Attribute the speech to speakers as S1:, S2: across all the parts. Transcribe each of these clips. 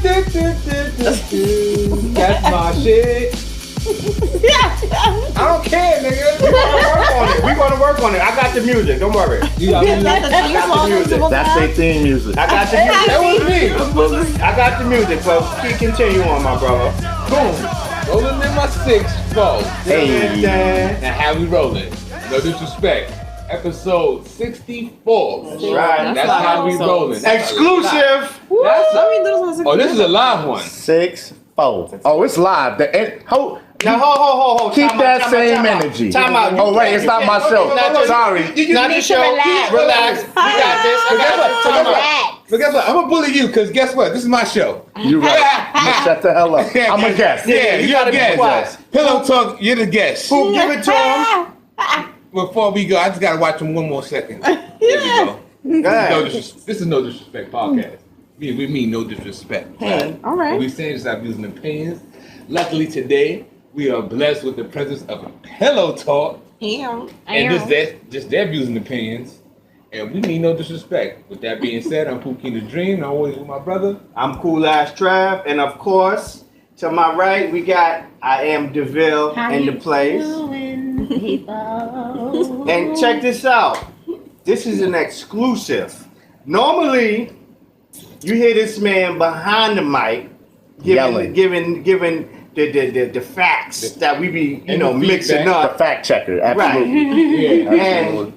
S1: That's my shit. I don't care, nigga. We're gonna work on it. I got the music. Don't worry.
S2: You got music?
S1: I got the music.
S3: That's their theme music.
S1: I got the music. That was me. I got the music, so keep continue on, my brother.
S2: Boom. Rolling in my 6-4.
S3: Hey.
S2: Now how we rolling? No disrespect. Episode 64.
S1: That's right.
S2: That's how we rolling.
S1: Exclusive.
S2: Oh, this is a live one.
S3: 6-4. Oh, it's live.
S1: Now, hold.
S3: Keep that same energy.
S1: Time out.
S3: Oh, wait, it's not my show. Sorry.
S1: Not the show. Relax. We got this. I got this. Time out.
S2: But guess what? I'm gonna bully you because guess what? This is my show.
S3: You right. Shut the hell up. I'm a guest.
S2: Yeah,
S1: you
S2: you're
S1: gotta
S2: a
S1: be
S2: guest.
S1: quiet.
S2: Pillow Talk, you're the guest.
S1: Who give it to him?
S2: Before we go, I just gotta watch him one more second. There we go. This is No Disrespect podcast. We mean no disrespect.
S4: Hey, all right.
S2: What we saying is our views and opinions. Luckily today, we are blessed with the presence of a Pillow Talk.
S4: Yeah.
S2: And just their views and opinions. And we mean no disrespect. With that being said, I'm Pookie the Dream. I'm always with my brother.
S1: I'm Cool Ass Trav. And of course, to my right, we got I Am DeVille in the place. And check this out. This is an exclusive. Normally, you hear this man behind the mic giving the facts that we be mixing up.
S3: The fact checker, absolutely.
S1: Right. And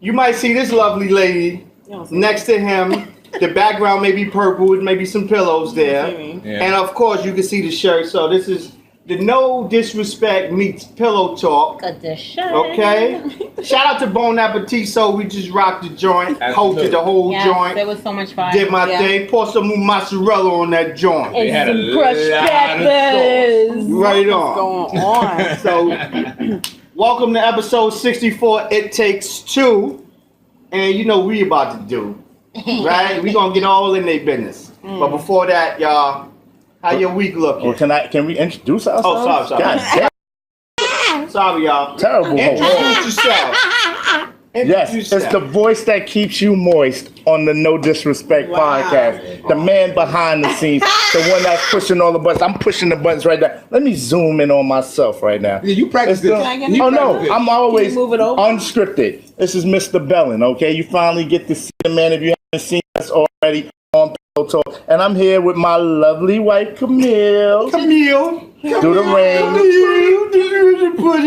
S1: you might see this lovely lady next to him. The background may be purple, maybe some pillows there.
S2: Yeah.
S1: And of course you can see the shirt. So this is the No Disrespect meets Pillow Talk. Okay? Shout out to Bon Appetit. So we just rocked the joint, hosted the whole joint.
S4: It was so much fun.
S1: Did my thing. Pour some mozzarella on that joint.
S2: They had a
S4: And some crushed peppers.
S1: Right on.
S4: Going on?
S1: So welcome to episode 64. It takes two. And you know we about to do. Right? We gonna get all in their business. But before that, y'all, how your week looking?
S3: Well, can we introduce ourselves?
S1: Oh, sorry.
S3: God damn.
S1: Sorry, y'all.
S3: Terrible host.
S1: Introduce yourself.
S3: Yes, it's the voice that keeps you moist on the No Disrespect podcast. The man behind the scenes, the one that's pushing all the buttons. I'm pushing the buttons right now. Let me zoom in on myself right now.
S2: Yeah, you practice this.
S3: Oh no, I'm always
S4: move it over?
S3: unscripted. This is Mr. Bellin, okay? You finally get to see the man if you haven't seen us already on Pillow Talk. And I'm here with my lovely wife, Camille. Do the ring.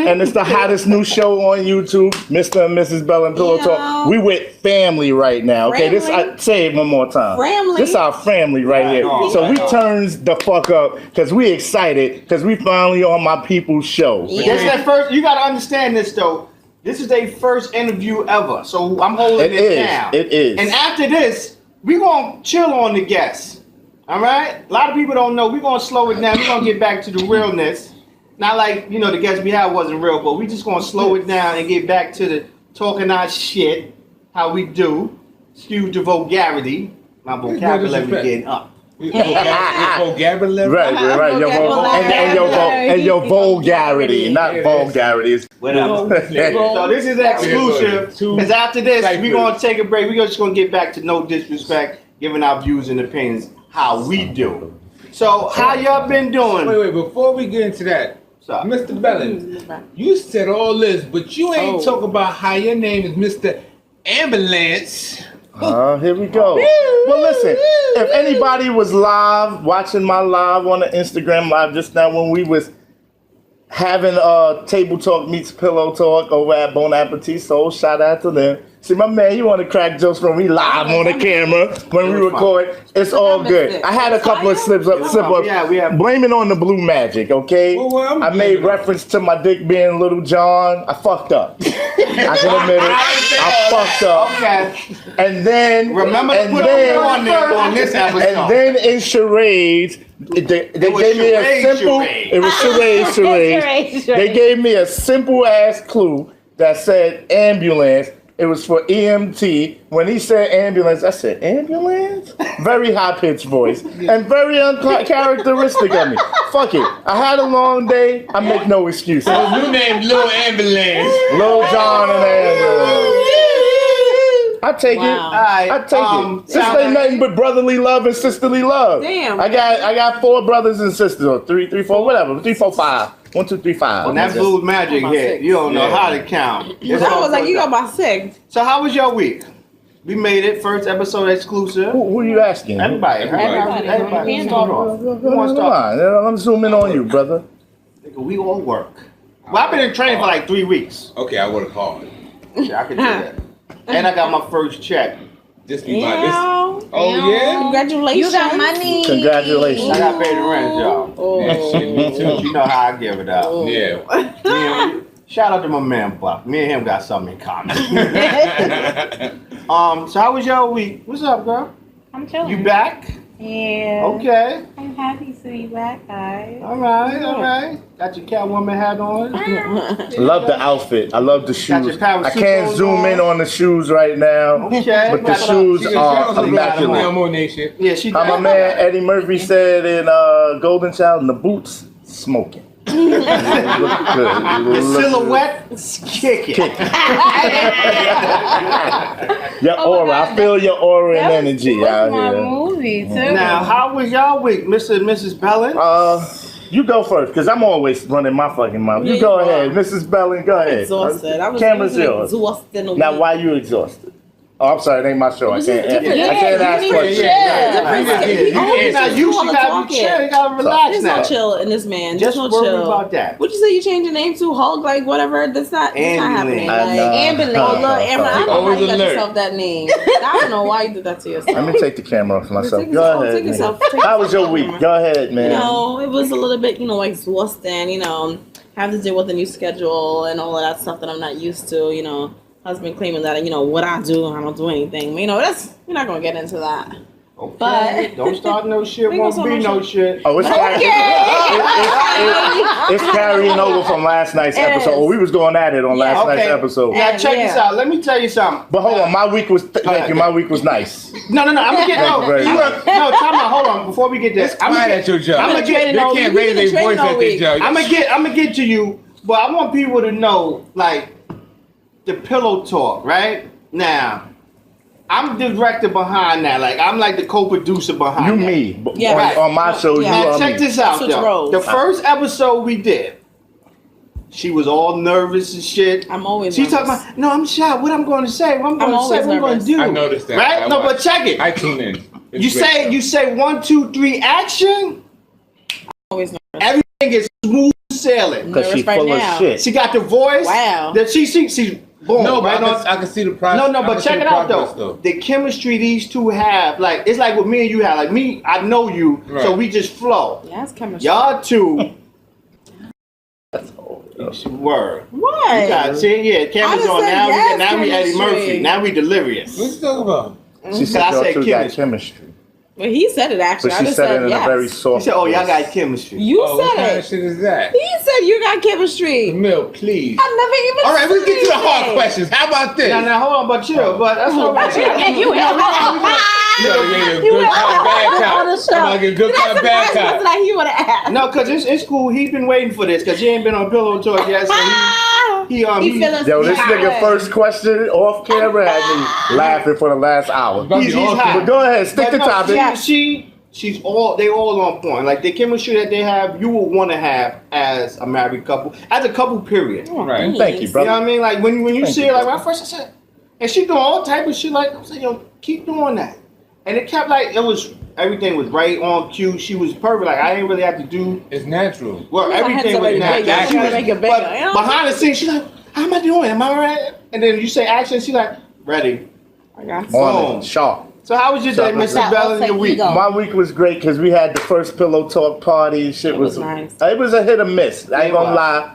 S3: And it's the hottest new show on YouTube, Mr. and Mrs. Bellin Pillow Talk. We with family right now, okay? Say it one more time.
S4: Family.
S3: This our family right here. So we turns the fuck up because we excited because we finally on my people's show.
S1: This is that first. You gotta understand this though. This is their first interview ever, so I'm holding it down.
S3: It is.
S1: And after this, we gonna chill on the guests. All right. A lot of people don't know. We gonna slow it down. We gonna get back to the realness. Not like the guests we had wasn't real, but we just gonna slow it down and get back to the talking our shit, how we do. Excuse the vulgarity. My vocabulary getting up.
S2: Vocabulary.
S3: Right. Your vulgarity, not vulgarity.
S1: Whatever. So this is exclusive. Because after this, we're gonna take a break. We're just gonna get back to No Disrespect, giving our views and opinions how we do. So how y'all been doing?
S2: Wait, before we get into that, Mr. Bellin, you said all this, but you ain't talk about how your name is Mr. Ambulance.
S3: Here we go. Well, listen, if anybody was watching my live on the Instagram live just now when we was having Table Talk meets Pillow Talk over at Bon Appetit, so shout out to them. See, my man, you want to crack jokes when we live on the camera, when we record. It's all good. I had a couple of slip ups. Blame it on the blue magic, okay? I made reference to my dick being Little John. I fucked up. I can admit it. I fucked up.
S1: Okay.
S3: And then,
S1: remember to put on there on this episode.
S3: And then in charades, they gave me a simple. It was charades. They gave me a simple ass clue that said ambulance. It was for EMT. When he said ambulance, I said, ambulance? Very high-pitched voice. And very uncharacteristic of me. Fuck it. I had a long day. I make no excuses.
S2: So you named Lil Ambulance.
S3: Lil John and Ambulance. I take
S4: Wow.
S3: it.
S1: Alright,
S3: I take it. This
S1: sound
S3: ain't
S1: like-
S3: nothing but brotherly love and sisterly love.
S5: Damn.
S3: I got 4 brothers and sisters, or 3, 4, whatever. 3, 4, 5. 1, 2, 3, 5.
S1: When that blue magic
S5: about
S1: hit,
S5: 6.
S1: you don't know
S2: Yeah.
S1: how to count. It's
S5: I
S1: all
S5: was like, you
S1: fucked
S5: got
S1: up.
S5: my 6.
S1: So how was your week? We made it, first episode exclusive.
S3: Who are you asking?
S1: Everybody.
S5: Everybody.
S1: Start off. Who wants to
S3: Come
S1: start?
S3: on, I'm zooming on you, brother.
S1: Nigga, we all work. Well, I've been in training for like 3 weeks.
S2: Okay, I work hard.
S1: Yeah, I can do that. And I got my first check.
S2: Just be my this.
S5: Yeah.
S2: Oh yeah.
S5: Congratulations.
S4: You got money.
S3: Congratulations.
S1: I got paid the rent, y'all.
S2: Yeah, shit, me too.
S1: You know how I give it up.
S2: Yeah.
S1: Me and- shout out to my man Buck. Me and him got something in common. So how was your week? What's up, girl?
S4: I'm chilling.
S1: You back?
S4: Yeah.
S1: Okay.
S4: I'm happy to be back, guys.
S1: All right. Got your Catwoman hat on.
S3: Love the outfit. I love the
S1: Got your
S3: shoes.
S1: power
S3: I
S1: suit
S3: can't
S1: on.
S3: zoom in on the shoes right now.
S1: Okay.
S3: But the
S1: Got-
S3: shoes
S2: She
S3: are
S2: also
S3: immaculate.
S2: More nation.
S1: Yeah, she
S3: How my man Eddie Murphy said in Golden Child, in the boots, smoking. Look good.
S1: The
S3: Look
S1: silhouette kicking.
S3: good. Your aura. I feel your aura and energy
S4: That's
S3: out
S4: my
S3: here.
S4: movie too.
S1: Now, how was y'all week, Mr. and Mrs. Bellin?
S3: You go first, because I'm always running my fucking mouth. You
S5: Yeah,
S3: go
S5: you
S3: ahead.
S5: are.
S3: Mrs. Bellin, go ahead.
S5: Exhausted. I was
S3: Camera's
S5: really
S3: yours.
S5: exhausted.
S3: Now, why you exhausted? Oh, I'm sorry, it ain't my show. I
S5: This
S3: can't,
S5: is different.
S3: I can't
S5: Yeah,
S3: ask
S5: you need to
S3: questions.
S5: chill. Different
S1: Yeah,
S5: skin.
S1: you
S5: People
S1: can't. Now,
S5: just
S1: you
S5: wanna
S1: should gotta
S5: talk
S1: be
S5: it.
S1: chill. You gotta relax
S5: There's
S1: now.
S5: no chill in this man.
S1: Just
S5: There's no
S1: worry
S5: chill.
S1: about that.
S5: What'd you say? You changed your name to Hulk? Like whatever. That's not happening.
S1: Ambulance.
S5: Like,
S4: Ambulance.
S5: Oh, look, Amber, I don't know why
S2: Always
S5: you got
S2: alert.
S5: yourself that name. I don't know why you did that to yourself.
S3: Let me take the camera off myself.
S5: Take
S3: Go
S5: yourself-
S3: ahead.
S5: take
S3: nigga.
S5: yourself- take
S3: How was your
S5: yourself
S3: week?
S5: off.
S3: Go ahead, man.
S5: You know, it was a little bit, like exhausting, have to deal with a new schedule and all of that stuff that I'm not used to, husband claiming that, what I do, I don't do anything. We're not going to get into that.
S1: Okay.
S5: But-
S1: Don't start no shit.
S5: We
S1: Won't
S5: gonna
S1: be
S5: start
S1: no
S5: no
S1: shit.
S3: Oh, it's it's carrying over from last night's
S5: Yes.
S3: episode. We was going at it on
S5: Yeah.
S3: last night's
S1: Okay.
S3: episode.
S1: Now check this
S5: Yeah.
S1: out. Let me tell you something.
S3: But hold on, my week was thank you. My week was nice.
S1: No. I'm gonna get
S3: Thank you very much.
S1: no. Time out. Hold on. Before we get there, I'm
S2: Quiet
S1: gonna
S2: at your job.
S1: I'ma
S2: They
S1: get-
S2: can't raise their voice at their job.
S1: I'm gonna get to you, but I want people to know, like, the pillow talk, right? Now, I'm the director behind that. Like, I'm like the co-producer behind
S3: You
S1: that.
S3: me. But
S5: Yeah.
S1: Right.
S3: on my show,
S5: Yeah.
S3: you
S1: Now
S3: are
S1: check
S3: me.
S1: this out,
S5: Switch
S1: though.
S5: roles.
S1: The first episode we did, she was all nervous and shit.
S5: I'm always
S1: She's talking
S5: nervous.
S1: about, no, I'm shy. What I'm going to say? What I'm going to say?
S5: always
S1: What I'm going to
S5: nervous.
S1: do?
S2: I noticed that.
S1: Right?
S2: I
S1: No, but
S2: watch.
S1: check it.
S2: I tune in. It's
S1: You
S2: great,
S1: say 1, 2, 3, action.
S5: Always nervous.
S1: Everything is smooth sailing.
S3: Because she
S5: Nervous right
S3: full
S5: now.
S3: of shit.
S1: She got the voice.
S5: Wow.
S1: That she's boom.
S2: No, but
S1: right on.
S2: I can see the process.
S1: No, but check it out though. The chemistry these two have, like, it's like what me and you have. Like me, I know you, so
S2: Right.
S1: we just flow.
S5: Yeah, it's chemistry.
S1: Y'all two, word.
S5: What?
S1: You got see, yeah, cameras
S5: just
S1: on
S5: said
S1: now.
S5: yes,
S1: Now we Eddie
S5: chemistry.
S1: Murphy. Now we delirious.
S2: What you talking about?
S3: She said
S1: I
S3: y'all
S1: said
S3: two got
S1: chemistry.
S3: chemistry.
S5: Well, he said it actually.
S3: But
S5: I
S3: she
S5: just
S3: said it
S5: said
S3: in
S5: yes.
S3: a very
S1: He
S3: soft
S1: said, "Oh, y'all
S3: voice.
S1: got chemistry."
S5: You
S2: Oh, what kind
S5: said
S2: of
S5: it.
S2: shit is that?
S5: He said you got chemistry.
S2: Milk, please.
S5: I never even
S2: All right, let's get to the
S5: said
S2: hard
S5: anything.
S2: questions. How about this?
S1: Now, hold on, but chill. But that's all right.
S5: You
S2: You gotta get a
S5: You
S2: good
S5: went
S2: cop, bad
S5: on the
S2: cop.
S5: show.
S2: I'm gonna get a good
S5: That's
S2: cop,
S5: the
S2: bad
S5: last person
S2: cop.
S5: that he would have asked.
S1: No, cause it's cool. He's been waiting for this, cause he ain't been on Pillow Talk yet. So he
S5: feeling
S3: Yo, this
S5: yeah.
S3: nigga first question off camera had me laughing for the last hour.
S2: About
S1: He's
S2: the all
S1: hot.
S3: But go ahead, stick to
S1: But no,
S3: topic.
S1: She's they all on point. Like the chemistry that they have, you would want to have as a married couple, as a couple. Period. You know
S2: Right.
S3: Thank you, brother.
S1: what I mean? Like when you
S3: Thank
S1: see
S3: you,
S1: it, like
S3: brother.
S1: when I first I said, and she doing all type of shit. Like I said, yo, keep doing that. And it kept like it was everything was right on cue. She was perfect. Like I didn't really have to do
S2: It's natural.
S1: well.
S5: My
S1: Everything
S5: head's
S1: was
S5: already
S1: natural.
S5: bigger.
S1: She
S5: I'm
S1: was-
S5: gonna make it bigger,
S1: but
S5: you know?
S1: behind the scenes, she's like, "How am I doing? Am I right?" And then you say action, she's like, "Ready."
S5: I got you.
S3: On
S1: Boom.
S3: it, sharp.
S1: So how was your day,
S3: So-
S1: Mr.
S4: That
S1: Bell, in
S4: looks
S1: your
S4: like
S1: week?
S4: ego.
S3: My week was great because we had the first Pillow Talk party. Shit
S5: It was nice.
S3: It was a hit or miss. I ain't gonna lie.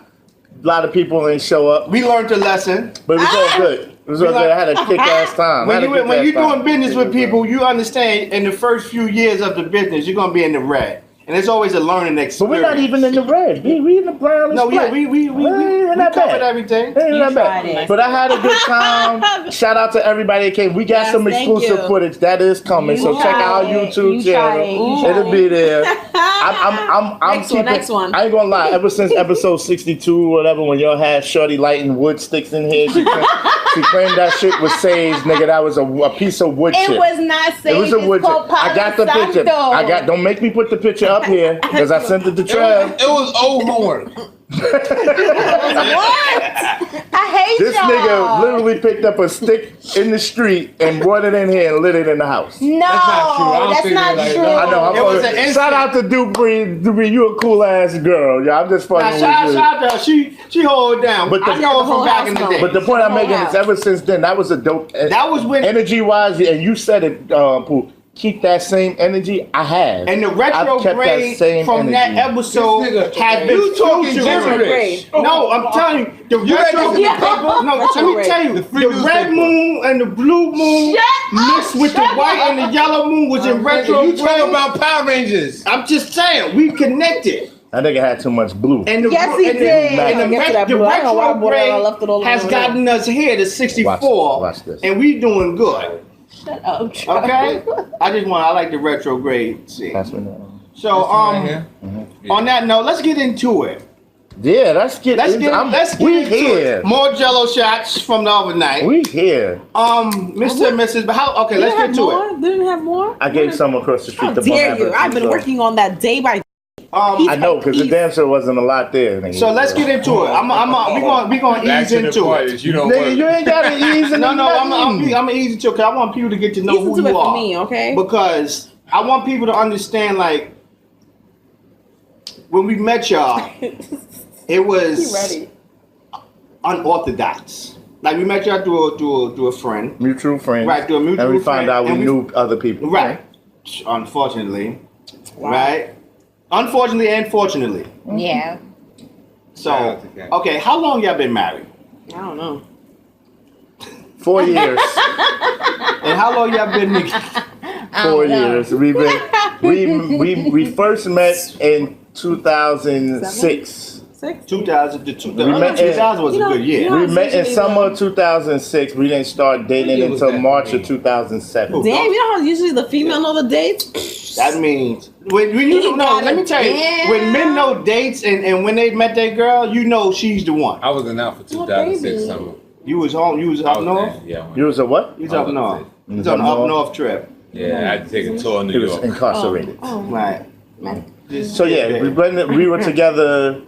S3: A lot of people didn't show up,
S1: We learned a lesson.
S3: but it was all good. It was all good. I had a kick-ass time.
S1: When you're doing business with people, you understand in the first few years of the business, you're gonna be in the red, and it's always a learning
S3: But
S1: experience.
S3: we're not even in the red. We in the brown and
S1: No, yeah,
S3: black.
S1: we
S3: ain't that
S1: covered
S3: bad.
S1: everything.
S3: Ain't
S4: You
S3: that
S4: tried
S3: bad.
S4: it.
S3: But I had a good time. Shout out to everybody that came. We got
S5: Yes,
S3: some
S5: thank
S3: exclusive
S5: you.
S3: footage that is coming.
S4: You
S3: So check
S4: tried
S3: our
S4: it.
S3: YouTube
S4: You tried it.
S3: channel.
S4: You tried
S3: It'll
S4: it.
S3: be there. I'm
S5: Next one,
S3: keeping,
S5: next one.
S3: I ain't gonna lie. Ever since episode 62 or whatever, when y'all had Shorty lighting wood sticks in here, she She claimed that shit was sage, nigga. That was a piece of wood chip.
S4: It was not
S3: It
S4: sage.
S3: was a wood
S4: It's
S3: chip.
S4: called
S3: I got the picture.
S4: Palo
S3: Don't make me put the picture up here because I sent it to
S2: It
S3: Trev.
S2: was old homework.
S4: What? I hate
S3: This
S4: y'all.
S3: nigga literally picked up a stick in the street and brought it in here and lit it in the house.
S4: No,
S2: That's not true. I don't
S4: that's
S2: think
S4: not
S2: they like
S4: true.
S2: that.
S3: I know.
S1: It was an instant.
S3: Shout out to Dupree. Dupree, you a cool ass girl. Yeah, I'm just
S1: Now,
S3: fucking
S1: shout
S3: with you.
S1: out to her. She hold it down.
S3: But
S1: I
S3: the-
S1: know her
S5: the whole
S1: from back in the
S5: house
S1: day.
S3: But the point I'm making is
S5: house.
S3: ever since then, that was a dope.
S1: that was when
S3: Energy wise, and you said it, Pooh. Keep that same energy. I have.
S1: and the
S3: I've kept that
S1: retrograde
S3: same
S1: from that
S3: energy.
S1: episode
S2: This nigga-
S1: has been
S2: You talking
S1: futuristic.
S2: gibberish.
S1: No, I'm telling you, the retro.
S2: ready
S1: No, let me tell you,
S2: The free
S1: the red
S2: newspaper.
S1: moon and the blue moon mixed with the white and the yellow moon was in retro.
S2: You talking about Power Rangers?
S1: I'm just saying, we connected.
S3: That nigga had too much blue.
S1: And the,
S4: Yes, he
S1: and
S4: did.
S1: The, and the,
S5: Get to that
S1: the
S5: blue. I don't know why I bought it. I left it all
S1: retrograde has
S5: alone.
S1: gotten us here to 64,
S3: Watch this.
S1: and we doing good.
S4: Shut up,
S1: Okay, I like the retrograde. See,
S3: Pass me that.
S1: so
S2: Right here.
S1: on that note, let's get into it.
S3: Yeah, let's get
S1: Let's
S3: into
S1: get
S3: we
S1: into
S3: here.
S1: it. More Jello shots from the other night.
S3: We here.
S1: Mr. and Mrs. But how? Okay,
S5: You
S1: let's
S5: didn't
S1: get
S5: have
S1: to
S5: more?
S1: it.
S5: Didn't have more?
S3: I gave some across the street
S5: How
S3: to
S5: dare you?
S3: Bun
S5: I've been
S3: so-
S5: working on that day by.
S3: I know, because the damn sure wasn't a lot there. Nigga.
S1: So let's get into it. We gonna
S2: Back
S1: ease
S2: to the
S1: into
S2: part
S1: it.
S2: that you don't
S3: Nigga,
S2: work.
S3: you ain't got to ease into
S1: No, I'm
S3: nothing.
S1: gonna ease into it because I want people to get to know
S5: Listen
S1: who
S5: to it
S1: you
S5: for
S1: are.
S5: me, okay?
S1: Because I want people to understand, like, when we met y'all, it was
S5: ready?
S1: unorthodox. Like we met y'all through a friend,
S3: Mutual friends.
S1: right? Through a mutual
S3: And we
S1: friend,
S3: found out we
S1: and
S3: knew other people.
S1: right. Unfortunately, right? Unfortunately and fortunately.
S4: Yeah.
S1: So,
S2: Shout out to Kat.
S1: okay, how long y'all been married?
S5: I don't know.
S3: 4 years.
S1: And how long y'all been together?
S3: 4 years. We've been we first met in 2006.
S5: 6?
S1: 2000 to 2000.
S3: We met in-
S1: 2000 was
S5: You know-
S1: a good year.
S5: you know-
S3: We met in
S5: usually
S3: summer 2006. We didn't start dating
S2: What year was
S3: until
S2: that?
S3: March of 2007.
S1: Who?
S5: Damn, you know how usually the female know the dates?
S1: That means when you
S5: He
S1: know.
S5: got
S1: Let
S5: it.
S1: me tell you,
S5: Yeah.
S1: when men know dates and when they met that girl, you know she's the one.
S2: I wasn't out for 2006
S5: baby.
S2: summer.
S1: You was home. You was
S2: I
S1: up
S2: was
S1: north.
S2: there. Yeah, I went.
S3: You was a what?
S1: You was
S2: I
S1: up
S2: was
S1: north.
S2: up
S1: You was on an up north trip.
S2: Yeah, I had to take a tour of
S3: He
S2: New
S3: was
S2: York.
S3: incarcerated.
S5: Oh,
S1: Right. Just-
S3: So yeah, we were together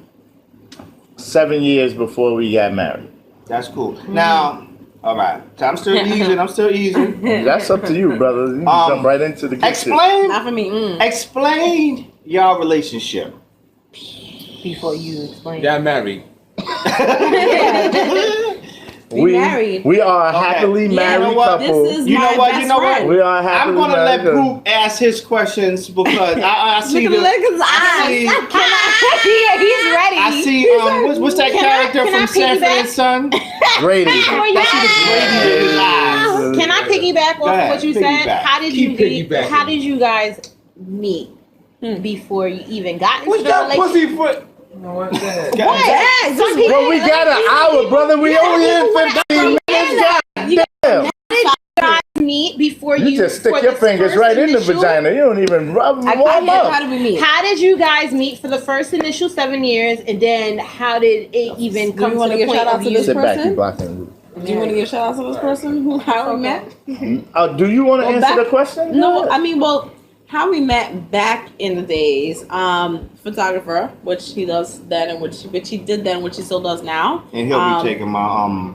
S3: 7 years before we got married.
S1: That's cool. Now, all right. So I'm still easing. I'm still easing.
S3: That's up to you, brother. You can jump right into the good shit.
S1: Explain.
S5: not for me.
S1: Explain your relationship.
S4: Before you explain.
S2: Got married.
S5: We married.
S3: We are a
S1: Okay.
S3: happily
S1: Yeah,
S3: married
S1: you know what?
S3: couple.
S5: This is
S1: You know
S5: my
S1: what?
S5: best
S1: You know what?
S5: friend.
S3: We are a
S1: I'm
S3: happily
S1: gonna let
S3: married couple.
S1: Poop ask his questions because I see
S5: Look
S1: the.
S5: at his
S1: I
S5: eyes.
S1: see,
S4: Yeah, he's ready.
S1: I see. What's that
S4: Can I-
S1: character
S4: can I
S1: from Sanford
S4: piggyback?
S1: and Son?
S3: Brady.
S1: I see the Brady in his eyes.
S4: Can I piggyback
S1: Go
S4: off
S1: ahead,
S4: of what you
S1: piggyback.
S4: said? How did
S2: Keep
S4: you meet?
S2: piggybacking.
S4: How did you guys meet before you even got into
S2: What's
S4: the
S2: that
S4: relationship?
S2: pussyfoot? No, what's that?
S1: What?
S5: Yes,
S4: Some people-
S3: Well, we got an hour, brother. We only in 15 minutes. Goddamn.
S4: Meet before
S3: You just stick
S4: for
S3: your
S4: this
S3: fingers
S4: first
S3: right in the
S4: initial-
S3: vagina. You don't even rub
S5: I
S3: warm
S5: got
S3: up.
S5: How did we meet?
S4: How did you guys meet for the first initial 7 years, and then how did it even
S5: Do
S4: come
S5: you
S4: to
S5: wanna
S4: the
S5: give
S4: point
S5: shout out
S4: of
S5: to
S4: you?
S5: this
S3: Sit back,
S5: person?
S3: you blocking.
S5: Do you want to give shout out to this person who how we met?
S3: Do you want to
S5: Well,
S3: answer
S5: back-
S3: the question?
S5: No, I mean, well, how we met back in the days. Photographer, which he does then, and which he did then, which he still does now.
S1: And he'll be taking my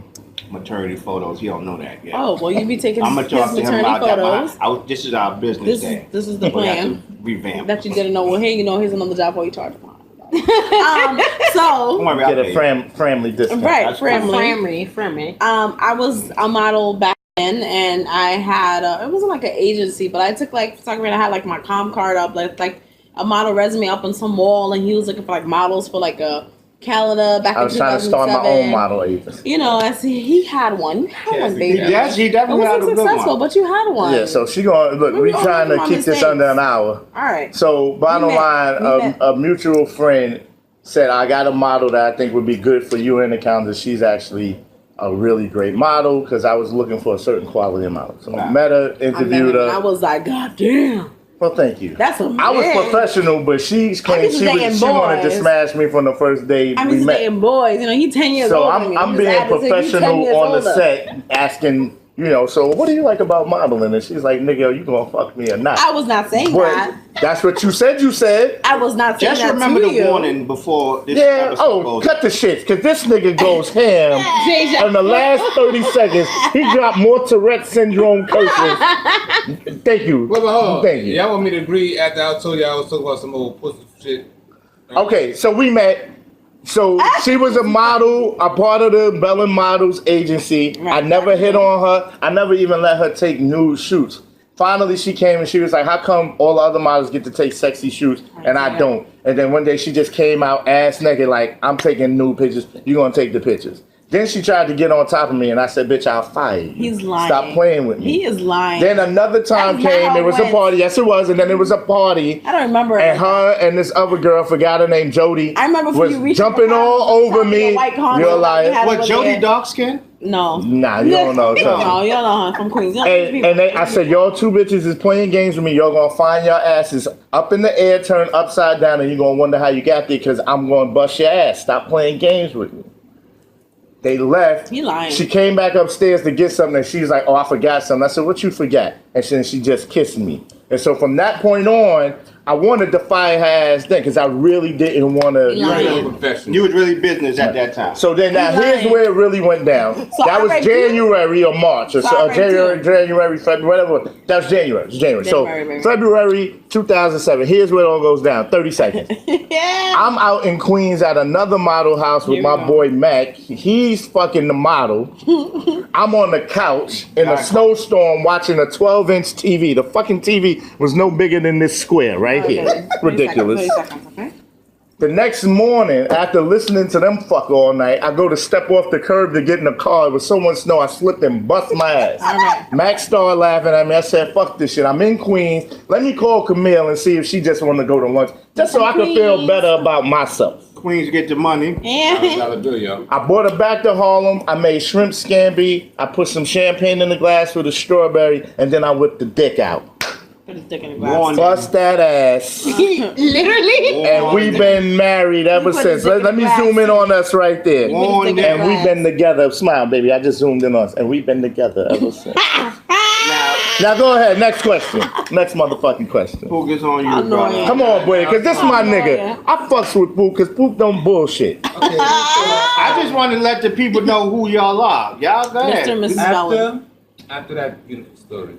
S1: maternity photos. He don't know that yet.
S5: Oh, well, you be taking
S1: I'm gonna
S5: his
S1: talk to him
S5: maternity
S1: about that.
S5: photos.
S1: This is our business day.
S5: This is the
S1: We'll have
S5: plan
S1: to revamp.
S5: that you didn't know. Well, hey, you know, here's another job for you charge for.
S1: Don't
S5: So
S1: worry, I'll
S3: Get
S1: pay
S3: a
S1: you.
S3: family discount.
S5: right,
S1: That's
S5: family.
S4: Family.
S5: I was a model back then, and I had it wasn't like an agency, but I took like photography, and I had like my com card up, like a model resume up on some wall, and he was looking for like models for like a calendar back
S3: I
S5: in
S3: was trying to start my
S5: 2007.
S3: own model agency.
S5: You know, I see he had one. You had one,
S2: He
S5: baby.
S2: does.
S1: He
S5: It
S1: definitely had a
S5: wasn't
S1: good
S5: successful,
S1: one.
S5: but you had one.
S3: Yeah, so she gonna look.
S5: We
S3: We
S5: all
S3: trying
S5: make
S3: to
S5: our
S3: keep this
S5: mistakes.
S3: under an hour.
S5: All right.
S3: So bottom
S5: We met.
S3: line,
S5: We met.
S3: a mutual friend said, I got a model that I think would be good for you in the calendar. She's actually a really great model because I was looking for a certain quality of model. So
S1: Wow.
S3: met her,
S5: I met
S3: interviewed
S5: him, and I
S3: her.
S5: was like, God damn.
S3: Well, thank you.
S5: That's a
S3: I was
S5: man.
S3: professional, but she wanted to
S5: dating
S3: smash me from the first day
S5: I'm
S3: we
S5: just
S3: met.
S5: dating boys. You know, he 10 years
S3: So
S5: older
S3: I'm
S5: than me.
S3: I'm
S5: His
S3: being
S5: attitude, he 10
S3: professional
S5: years
S3: on the
S5: older.
S3: set, asking, so what do you like about modeling? And she's like, nigga, you gonna fuck me or not?
S5: I was not saying that.
S3: But that's what you said. You said.
S5: I was not saying
S1: Just
S5: that
S1: remember
S5: to
S1: the
S5: you.
S1: warning before this
S3: Yeah.
S1: episode
S3: Oh,
S1: goes.
S3: cut the shit, cause this nigga goes ham.
S5: Deja.
S3: In the last 30 seconds, he dropped more Tourette syndrome curses. Thank you.
S2: Well, hold on.
S3: Thank you.
S2: Y'all want me to agree after I told you I was talking about some old pussy shit?
S3: Okay, so we met. So she was a model, a part of the Bellin Models agency. I never hit on her. I never even let her take nude shoots. Finally, she came and she was like, how come all the other models get to take sexy shoots and I don't? And then one day she just came out ass naked like, I'm taking nude pictures. You're going to take the pictures. Then she tried to get on top of me and I said, bitch, I'll fire you.
S5: He's lying.
S3: Stop playing with me.
S5: He is lying.
S3: Then another time
S5: That's not
S3: came,
S5: how
S3: it
S5: it
S3: was a
S5: went.
S3: party. Yes, it was. And then it was a party.
S5: I don't remember.
S3: And her and this other girl, forgot her name, Jody,
S5: I remember
S3: was
S5: you reached
S3: jumping all over me. You're a liar.
S1: What, Jody dark skin?
S5: No.
S3: Nah, you don't know.
S5: No, you don't know her from Queens. You don't know people.
S3: I said, y'all two bitches is playing games with me. Y'all gonna find your asses up in the air, turn upside down, and you're gonna wonder how you got there because I'm gonna bust your ass. Stop playing games with me. They left.
S5: He lying.
S3: She came back upstairs to get something, and she's like, oh, I forgot something. I said, what you forgot? And then she just kissed me. And so from that point on, I wanted to fire her ass then because I really didn't want to.
S5: Lying.
S1: You was really business at that time.
S3: So then now
S5: He's
S3: here's
S5: lying.
S3: where it really went down.
S5: So
S3: that
S5: I
S3: was
S5: read
S3: January or March or
S5: So I read
S3: January, February, whatever. That was January. It was January. So
S5: January, baby.
S3: February 2007. Here's where it all goes down. 30 seconds.
S5: Yeah.
S3: I'm out in Queens at another model house with
S5: Here
S3: my
S5: we go.
S3: boy Mac. He's fucking the model. I'm on the couch in a snowstorm watching a 12-inch TV. The fucking TV was no bigger than this square right here.
S5: 30
S3: Ridiculous.
S5: seconds, okay?
S3: The next morning, after listening to them fuck all night, I go to step off the curb to get in the car. It was so much snow, I slipped and bust my ass.
S5: Alright.
S3: Max started laughing at me. I said, fuck this shit. I'm in Queens. Let me call Camille and see if she just want to go to lunch. Just so I can feel
S5: Queens.
S3: better about myself.
S1: Queens get the money.
S5: Yeah.
S2: $1 bill, yo.
S3: I brought her back to Harlem. I made shrimp scampi. I put some champagne in the glass with a strawberry, and then I whipped the dick out.
S5: Put his dick in the
S1: Warning.
S5: glass.
S3: Bust that ass.
S5: Literally.
S3: And we've been married ever
S5: put
S3: since.
S5: his dick
S3: Let
S5: in
S3: me
S5: the glass.
S3: zoom in on us right there.
S1: Warning.
S5: dick in
S3: And
S5: the
S3: we've
S5: glass.
S3: been together. Smile, baby. I just zoomed in on us. And we've been together ever since. Now go ahead. Next question. Next motherfucking question.
S1: Who gets on you,
S5: I know
S1: brother?
S5: it.
S3: Come on, boy. Because this my nigga.
S5: yeah.
S3: I fucks with Poop because Poop don't bullshit.
S1: I just want to let the people know who y'all are. Y'all go ahead.
S5: Mr. and Mrs. Bellin.
S2: After that beautiful story.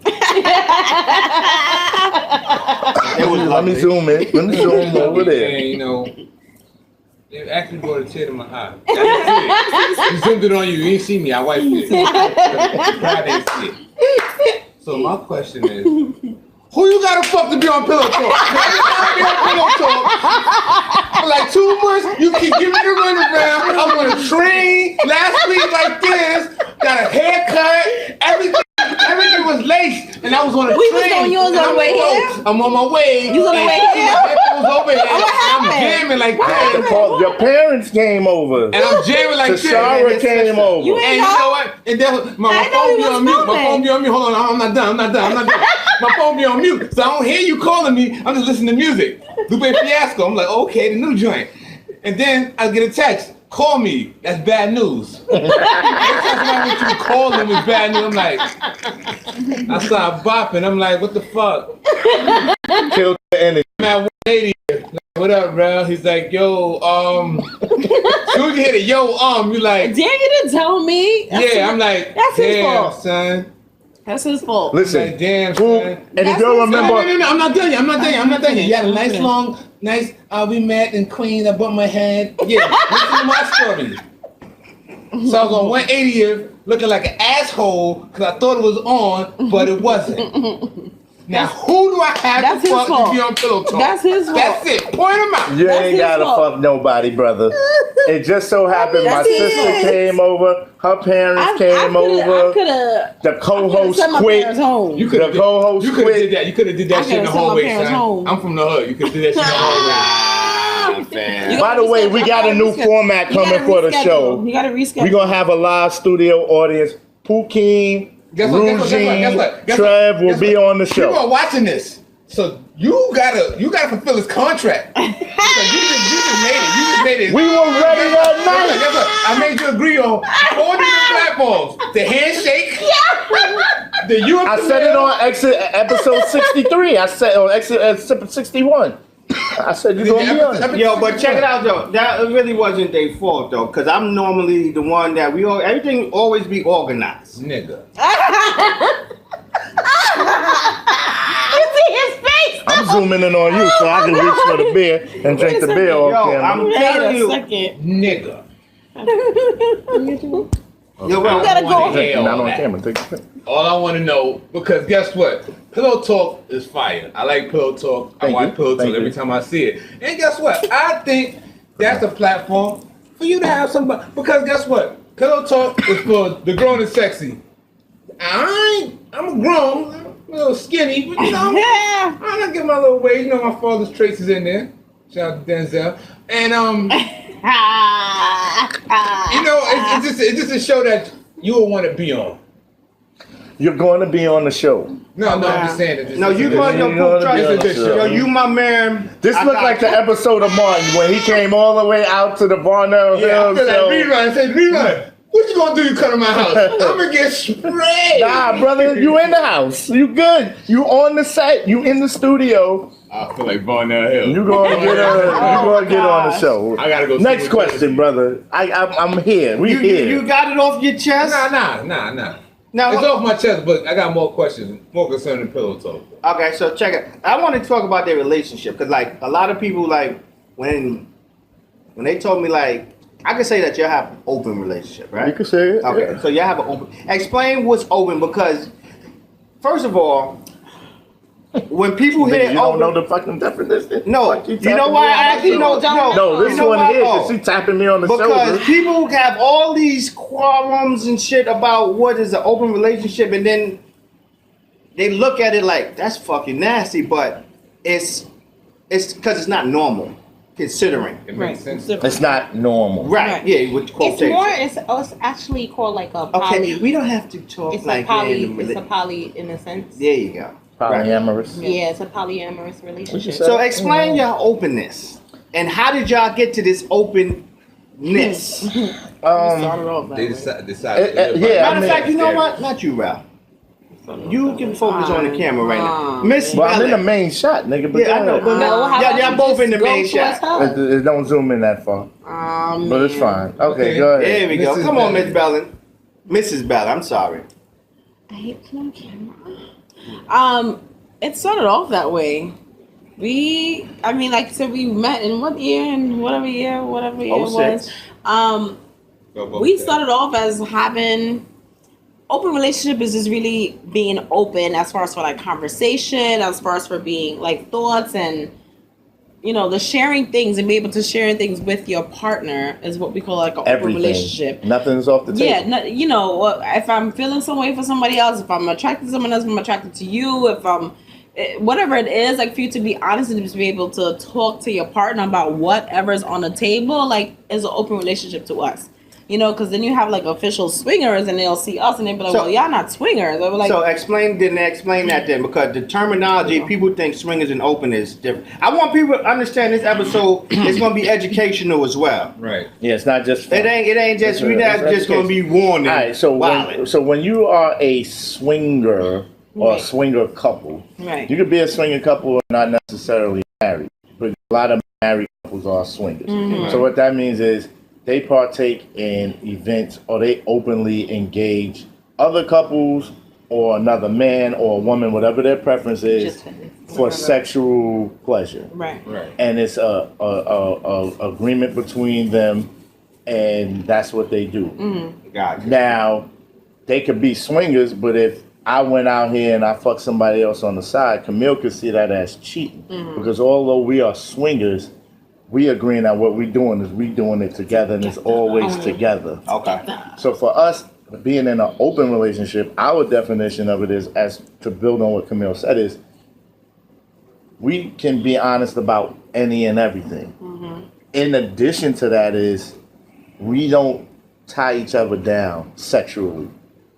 S1: It was
S3: Let me
S1: lovely.
S3: zoom in. Let me zoom over there.
S2: And, you know, they actually brought a tear to my eye. I didn't see it. You zoomed it on you. You ain't see me. I wiped it. I didn't see it. So my question is, who you gotta fuck to be on Pillow Talk? I be on Pillow Talk for like 2 months. You keep giving me the runaround. I'm on a train last week like this. Got a haircut. Everything was laced, and I was on a
S5: We
S2: train.
S5: was on yours
S2: and
S5: on the
S2: I'm
S5: way
S2: like,
S5: here?
S2: I'm on my way.
S5: You was on the way
S2: and
S5: here?
S2: My headphones over here.
S5: what
S2: I'm
S5: happened?
S2: jamming like
S5: What
S2: this.
S5: happened?
S3: Your parents came over.
S2: And I'm jamming like this.
S3: Tashara came over.
S5: You
S2: And
S5: ain't
S2: you
S5: know?
S2: know what? And then my
S5: I know
S2: phone
S5: he
S2: be
S5: was
S2: on mute. My
S5: filming.
S2: phone be on mute. Hold on, I'm not done. My phone be on mute. So I don't hear you calling me. I'm just listening to music. Lupe Fiasco. I'm like, okay, the new joint. And then I get a text. Call me. That's bad news. Every time somebody wants you to call them is bad news. I'm like, I start bopping. I'm like, what the fuck?
S3: Killed the energy.
S2: I'm at 180. Like, what up, bro? He's like, yo, soon as you hit it, yo, you like,
S5: Damn, you didn't tell me.
S2: yeah, I'm like,
S5: That's his
S2: damn,
S5: fault.
S2: son.
S5: That's his fault.
S3: Listen,
S2: Like, damn,
S3: Poop,
S2: son.
S3: and if
S5: That's
S3: you
S5: his
S3: remember,
S2: No, I'm not done yet. You had a nice
S5: Okay.
S2: long, we met in Queens, I bumped my head. Yeah, listen to my story. So I was on 180th, looking like an asshole, because I thought it was on, but it wasn't. Now, who do I have
S5: That's
S2: to
S5: his
S2: fuck
S5: fault.
S2: to be on Pillow Talk?
S5: That's his fault.
S2: That's it. Point him out.
S3: you
S5: That's
S3: ain't
S5: his
S3: gotta
S5: fault.
S3: fuck nobody, brother. It just so happened my
S5: That's his
S3: sister
S5: fault.
S3: came over, her parents came
S5: I
S3: over,
S5: could have.
S3: the co-host
S5: sent my
S3: quit.
S5: parents home.
S2: You could have
S3: The co-host
S2: You could have
S3: quit.
S2: did that. You could have did that
S5: I
S2: shit in the
S5: could've sent my
S2: hallway,
S5: parents
S2: son.
S5: home.
S2: I'm from the hood. You could have did that shit in the hallway.
S1: Fan.
S5: You
S3: By the way, we got a new format coming for the show.
S5: You gotta reschedule.
S3: We're gonna have a live studio audience. Pookie,
S2: Guess what?
S3: Rugine,
S2: Guess what?
S3: Trev will be on the
S2: People are
S3: show.
S2: watching this. So you gotta fulfill his contract. You just made it. You just made it.
S3: We were ready that night.
S2: Guess what? I made you agree on 4 different platforms. The handshake. The you.
S3: I said it on episode 63. I said on exit 61. I said you're gonna be on it.
S1: Yo, but check it out though. That really wasn't their fault though, because I'm normally the one that everything always be organized.
S2: Nigga.
S4: You see his face?
S3: I'm zooming in on you so I can reach for the beer and drink the beer
S1: Yo,
S3: off camera.
S1: I'm telling you.
S2: Nigga.
S1: Yo, well,
S5: gotta go.
S2: Hell,
S3: Not on
S2: that.
S3: camera. Take a pic.
S2: All I want to know, because guess what? Pillow Talk is fire. I like Pillow Talk. I
S3: Thank
S2: watch
S3: you.
S2: Pillow
S3: Thank
S2: Talk every
S3: you.
S2: time I see it. And guess what? I think that's a platform for you to have somebody. Because guess what? Pillow Talk is for the grown and sexy. I'm grown. I'm a little skinny, but you know,
S5: Yeah.
S2: I don't get my little weight. You know, my father's traits is in there. Shout out to Denzel. And you know, it's just a show that you will want to be on.
S3: You're going to be on the show.
S2: No, I'm just saying it.
S1: no, you going
S3: You're
S1: to
S3: gonna
S1: trust
S3: be on the
S1: me.
S3: show.
S1: Yo, you my man.
S3: This
S1: I
S3: looked
S1: got
S3: like the
S1: you.
S3: episode of Martin when he came all the way out to the Varnell
S2: Yeah, I
S3: Hills
S2: feel like
S3: show.
S2: rerun. I said, rerun. What you gonna do? You come to my house? I'm gonna get sprayed.
S3: Nah, brother, you in the house. You good. You on the set. You in the studio.
S2: I feel like Varnell Hill.
S3: You gonna get on the show.
S2: I gotta go.
S3: Next question, brother. I'm here. We here.
S1: You got it off your chest?
S2: Nah.
S1: Now,
S2: It's off my chest, but I got more questions, more concerning Pillow Talk.
S1: okay, so check it. I want to talk about their relationship because, like, a lot of people, like, when they told me, like, I could say that you have an open relationship, right?
S3: You can say it.
S1: Okay,
S3: yeah.
S1: so you have an open. Explain what's open because, first of all, when people
S3: Nigga,
S1: hear
S3: you don't
S1: open,
S3: know the fucking definition.
S1: no,
S3: Fuck
S1: you
S3: tapping
S1: know
S3: me
S1: why
S3: on
S1: I
S3: the
S1: actually know.
S3: shoulder. No, this
S1: you know
S3: one
S1: why?
S3: here,
S1: Oh.
S3: cause she tapping me on the
S1: Because
S3: shoulder.
S1: people have all these qualms and shit about what is an open relationship, and then they look at it like that's fucking nasty, but it's because it's not normal, considering.
S2: It
S5: Right.
S2: makes sense.
S3: It's not normal.
S1: Right?
S5: Right.
S1: Yeah, with
S4: It's
S1: quotation.
S4: more. It's actually called like a poly.
S1: Okay, we don't have to talk
S4: It's
S1: like
S4: a poly.
S1: that.
S4: It's a poly in a sense.
S1: There you go. Right.
S3: Polyamorous.
S4: Yeah, it's a polyamorous relationship.
S3: say-
S1: So explain your openness and how did y'all get to this openness?
S5: Started off that
S2: They
S5: way.
S2: decided.
S3: Yeah,
S1: Matter of
S3: mean-
S1: fact, you know what? Not you, Ralph. You can focus on the camera right now, Miss
S3: Well, I'm in the
S1: Bella.
S3: main shot, nigga. But
S1: Yeah, I know, but
S4: No, how about
S1: y'all
S4: you
S1: both
S4: just
S1: in the
S4: go
S1: main
S4: towards
S1: shot.
S4: her?
S3: it don't zoom in that far. But it's fine. Okay, go ahead.
S1: There we go.
S2: Mrs.
S1: Come on,
S2: Bella.
S1: Miss Bella. Mrs. Bella, I'm sorry.
S5: I hate being on camera. It started off that way. We met in what year and whatever year it
S1: 06.
S5: was. We started off as having open relationship is just really being open as far as for like conversation, as far as for being like thoughts and the sharing things and be able to share things with your partner is what we call like an open
S3: Everything.
S5: relationship.
S3: Nothing's off the table.
S5: Yeah, if I'm feeling some way for somebody else, if I'm attracted to someone else, if I'm attracted to you, if I'm whatever it is, like for you to be honest and just be able to talk to your partner about whatever's on the table, like is an open relationship to us. Because then you have like official swingers and they'll see us and they'll be like,
S1: So-
S5: well, y'all not swingers. They were like,
S1: So explain that then, because the terminology, people think swingers and open is different. I want people to understand this episode is going to be educational as well.
S2: Right.
S3: Yeah, it's not just fun.
S1: It ain't just, we're not
S3: It's
S1: just going to be warning.
S3: All right, so when you are a swinger or a
S5: Right.
S3: swinger couple,
S5: right.
S3: you could be a swinger couple or not necessarily married, but a lot of married couples are swingers.
S5: Mhm.
S3: So what that means is they partake in events or they openly engage other couples or another man or a woman, whatever their preference is,
S5: Just
S3: for sexual pleasure.
S5: Right.
S2: Right.
S3: And it's a agreement between them, and that's what they do.
S1: Gotcha.
S3: Now, they could be swingers, but if I went out here and I fucked somebody else on the side, Camille could see that as cheating. Because although we are swingers, we agreeing that what we're doing is we doing it together and it's always together.
S1: Okay.
S3: So for us, being in an open relationship, our definition of it is, as to build on what Camille said, is we can be honest about any and everything. In addition to that is we don't tie each other down sexually.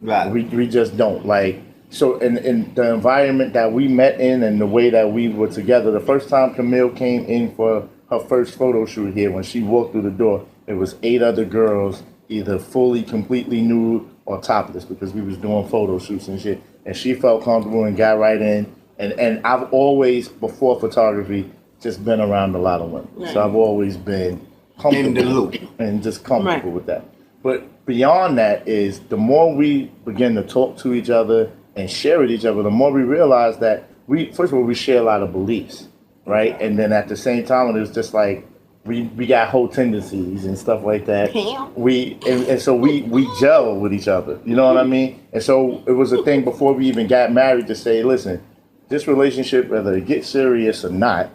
S1: Right.
S3: We just don't. Like, so in the environment that we met in and the way that we were together, the first time Camille came in for her first photo shoot here, when she walked through the door, it was 8 other girls, either fully, completely nude or topless, because we was doing photo shoots and shit. And she felt comfortable and got right in. And I've always, before photography, just been around a lot of women.
S5: Right.
S3: So I've always been comfortable
S1: In the loop.
S3: and just comfortable
S5: Right.
S3: with that. But beyond that is the more we begin to talk to each other and share with each other, the more we realize that first of all, we share a lot of beliefs, right? And then at the same time, it was just like, we got whole tendencies and stuff like that. And so we gel with each other, you know what I mean? And so it was a thing before we even got married to say, listen, this relationship, whether it gets serious or not,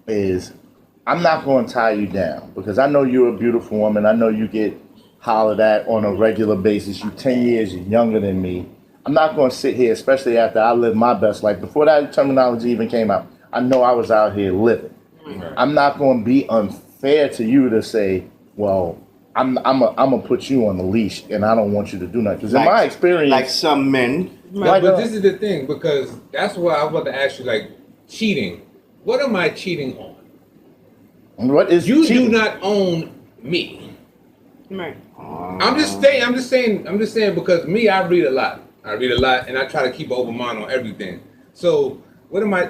S3: is I'm not going to tie you down, because I know you're a beautiful woman. I know you get hollered at on a regular basis. You're 10 years younger than me. I'm not going to sit here, especially after I lived my best life. Before that terminology even came out, I know I was out here living.
S2: Right.
S3: I'm not going to be unfair to you to say, well, I'm gonna put you on the leash and I don't want you to do nothing. Because in my experience,
S1: like some men,
S3: Like,
S2: But this is the thing, because that's why I want to ask you, like, cheating. What am I cheating on?
S3: what is
S2: You
S3: cheating?
S2: do not own me.
S5: Right.
S2: I'm just saying because me, I read a lot, and I try to keep an open mind on everything. So what am I